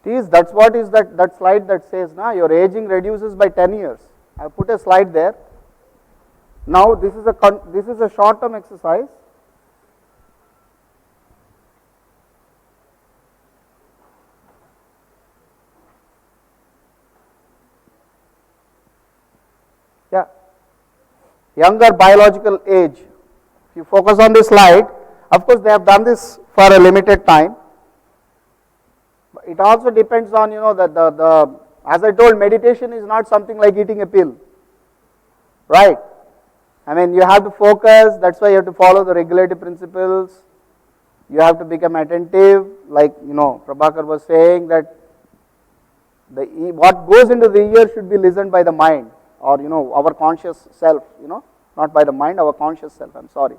That's what is that slide that says, your aging reduces by 10 years. I put a slide there. Now this is a short term exercise. Yeah, younger biological age. If you focus on this slide, of course they have done this for a limited time. But it also depends on the as I told, meditation is not something like eating a pill, right? I mean, you have to focus. That's why you have to follow the regulative principles. You have to become attentive, like Prabhakar was saying that what goes into the ear should be listened by the mind, or our conscious self, not by the mind, our conscious self, I'm sorry.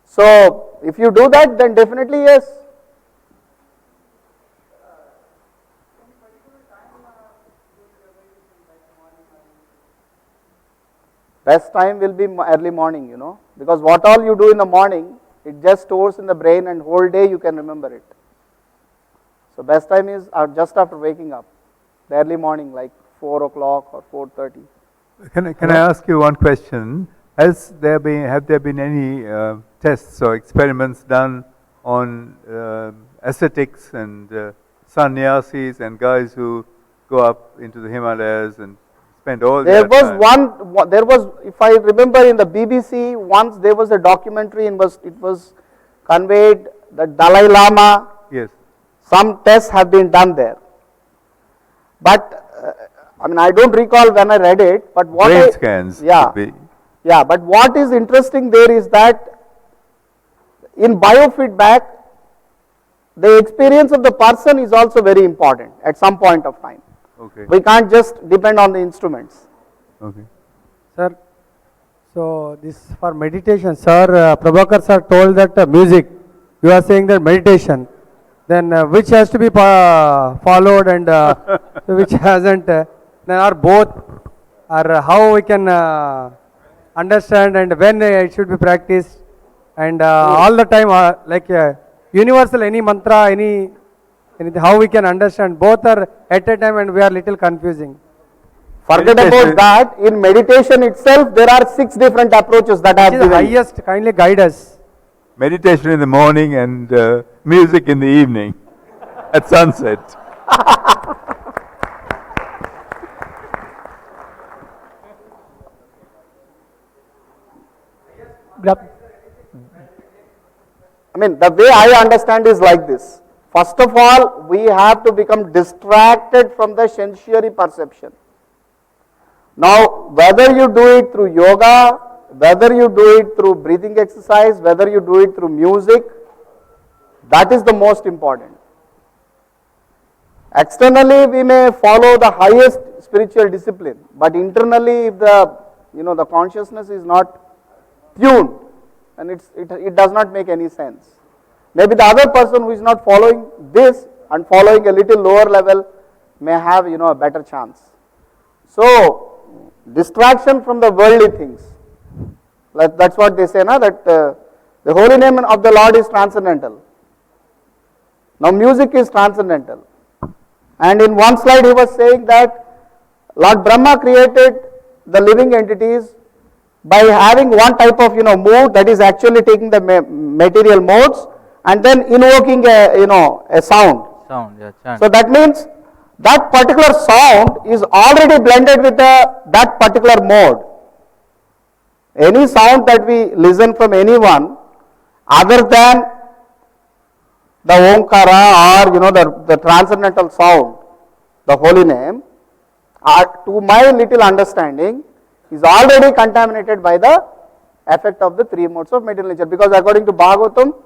So if you do that, then definitely yes. Best time will be early morning, because what all you do in the morning, it just stores in the brain, and whole day you can remember it. So best time is just after waking up, the early morning, like 4 o'clock or 4:30. Can I ask you one question? Have there been any tests or experiments done on ascetics and sannyasis and guys who go up into the Himalayas and spend all their time? There was, if I remember, in the BBC once there was a documentary, and it was conveyed that Dalai Lama. Yes. Some tests have been done there, but I mean, I don't recall when I read it, but what brain scans. Yeah, but what is interesting there is that in biofeedback, the experience of the person is also very important at some point of time. Okay. We can't just depend on the instruments. Okay. Sir, so this for meditation, sir, Prabhakar sir told that music, you are saying that meditation, then which has to be followed and which hasn't, then are both, or how we can understand and when it should be practiced, and all the time like universal, any mantra, anything, how we can understand, both are at a time and we are little confusing. Forget about that, in meditation itself there are 6 different approaches that have given. Which is the highest, kindly guide us. Meditation in the morning and music in the evening at sunset. I mean, the way I understand is like this. First of all, we have to become distracted from the sensory perception. Now, whether you do it through yoga, whether you do it through breathing exercise, whether you do it through music, that is the most important. Externally, we may follow the highest spiritual discipline, but internally, if the consciousness is not tuned, then it does not make any sense. Maybe the other person who is not following this and following a little lower level may have a better chance. So, distraction from the worldly things. That's what they say, that the holy name of the Lord is transcendental. Now, music is transcendental. And in one slide he was saying that Lord Brahma created the living entities by having one type of mood that is actually taking the material modes and then invoking a sound. Chant. So that means that particular sound is already blended with that particular mode. Any sound that we listen from anyone other than the Omkara or the transcendental sound, the holy name, to my little understanding, is already contaminated by the effect of the three modes of material nature. Because according to Bhagavatam,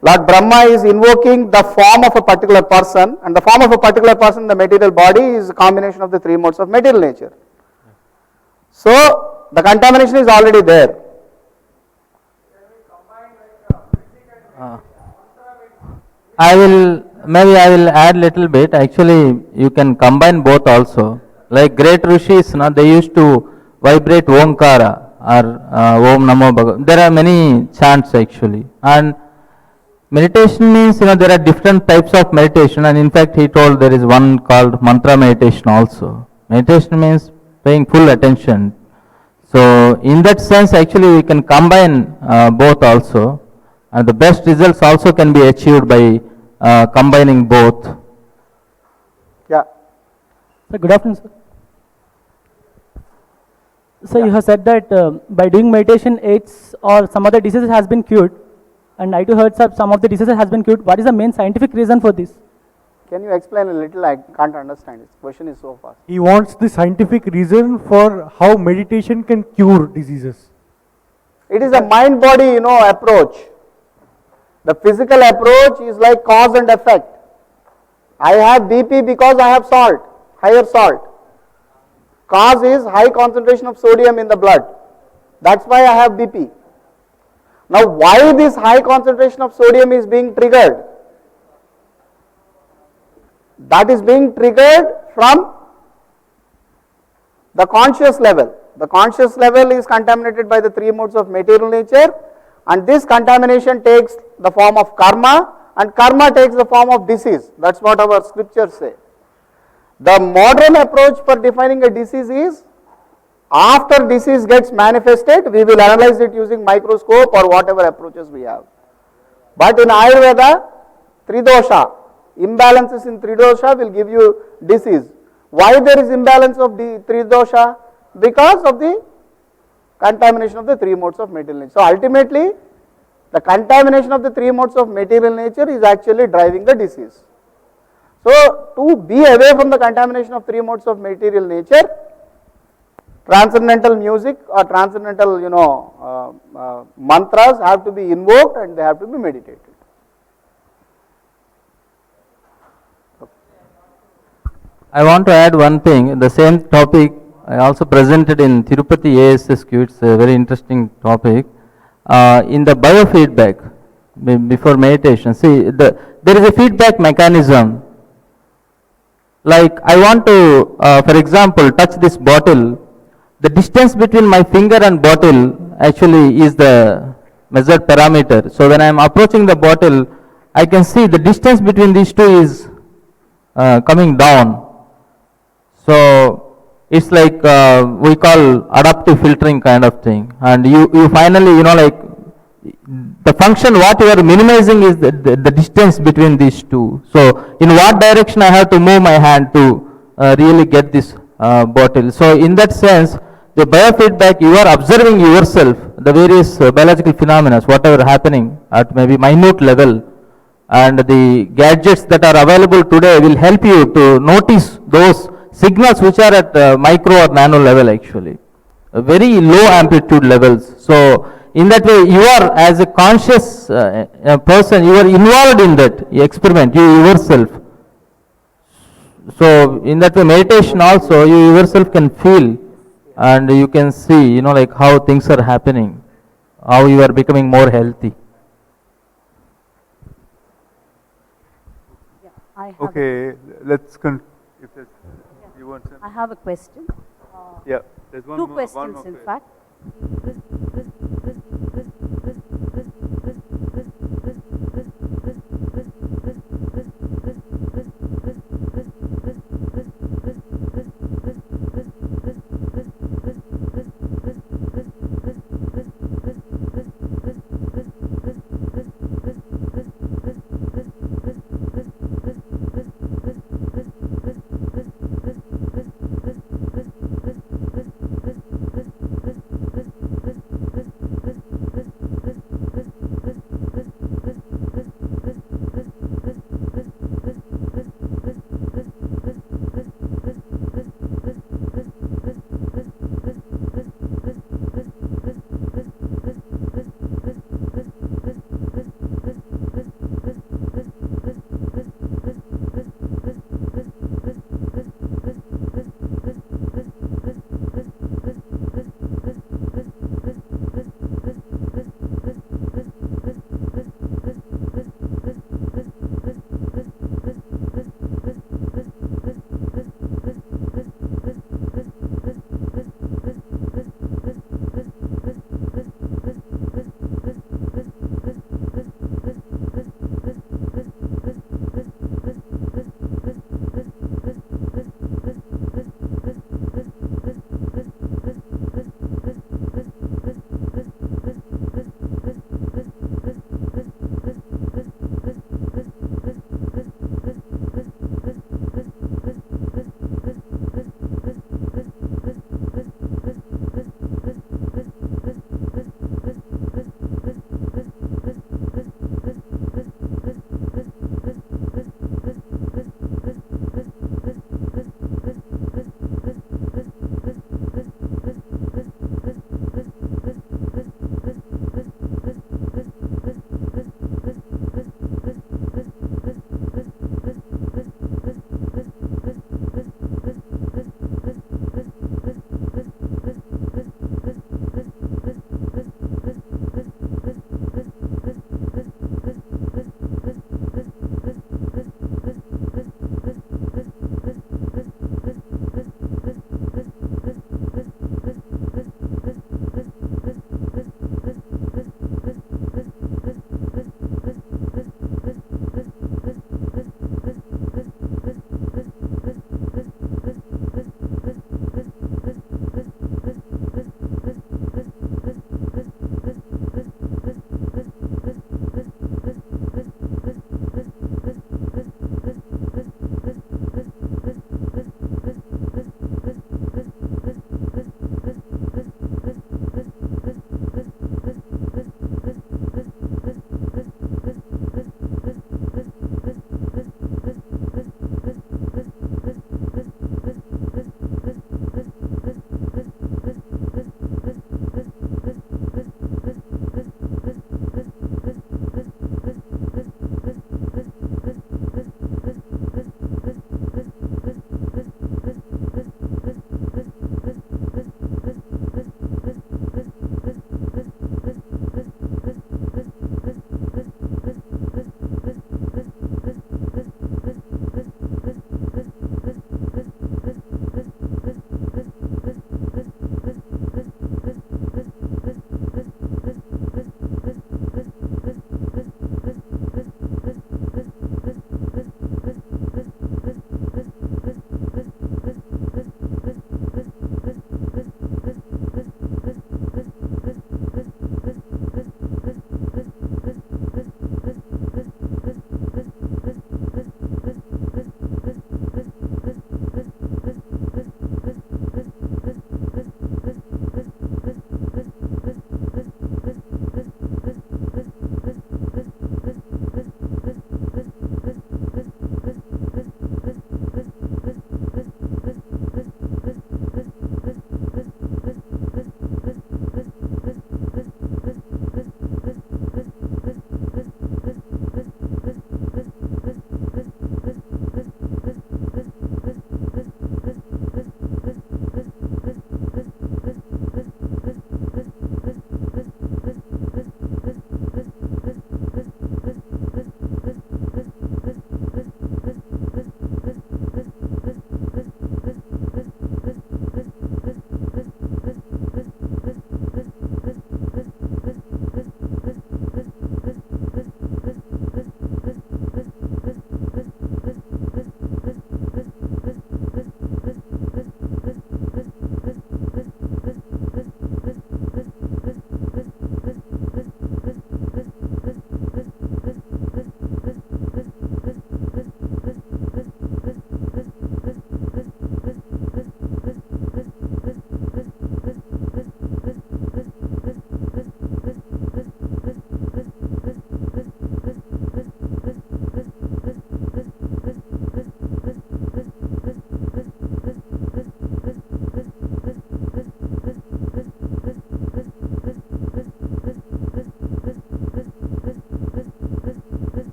Lord Brahma is invoking the form of a particular person, and the form of a particular person in the material body is a combination of the three modes of material nature. So, the contamination is already there. I will add little bit. Actually, you can combine both also. Like great rishis, they used to vibrate Omkara or Om Namo Bhagavate. There are many chants actually. And meditation means, there are different types of meditation, and in fact he told there is one called mantra meditation also. Meditation means paying full attention. So in that sense actually we can combine both also, and the best results also can be achieved by combining both. Yeah. Sir, good afternoon, sir. So you have said that by doing meditation, AIDS or some other diseases has been cured, and I too heard some of the diseases has been cured. What is the main scientific reason for this? Can you explain a little? I can't understand. This question is so fast. He wants the scientific reason for how meditation can cure diseases. It is a mind-body, approach. The physical approach is like cause and effect. I have BP because I have salt, higher salt. Cause is high concentration of sodium in the blood. That's why I have BP. Now, why this high concentration of sodium is being triggered? That is being triggered from the conscious level. The conscious level is contaminated by the three modes of material nature, and this contamination takes the form of karma, and karma takes the form of disease. That's what our scriptures say. The modern approach for defining a disease is, after disease gets manifested, we will analyze it using microscope or whatever approaches we have. But in Ayurveda, Tridosha, imbalances in Tridosha will give you disease. Why there is imbalance of the Tridosha? Because of the contamination of the three modes of material nature. So ultimately, the contamination of the three modes of material nature is actually driving the disease. So to be away from the contamination of three modes of material nature, transcendental music or transcendental mantras have to be invoked and they have to be meditated. I want to add one thing. The same topic I also presented in Tirupati ASSQ. It's a very interesting topic. In the biofeedback, before meditation, see, there is a feedback mechanism. Like I want to, for example, touch this bottle. The distance between my finger and bottle actually is the measured parameter. So when I am approaching the bottle, I can see the distance between these two is coming down. So it's like we call adaptive filtering kind of thing, and you finally like the function what you are minimizing is the distance between these two. So in what direction I have to move my hand to really get this bottle. So in that sense, the biofeedback, you are observing yourself, the various biological phenomena, whatever happening at maybe minute level. and the gadgets that are available today will help you to notice those signals which are at micro or nano level actually, very low amplitude levels. So in that way you are, as a conscious person, you are involved in that experiment, you yourself. So in that way meditation also, you yourself can feel and you can see, you know, like how things are happening, how you are becoming more healthy. I have Okay, let's if there's, you want to. I have a question. Yeah, there's one Two more, questions, one more in question. fact.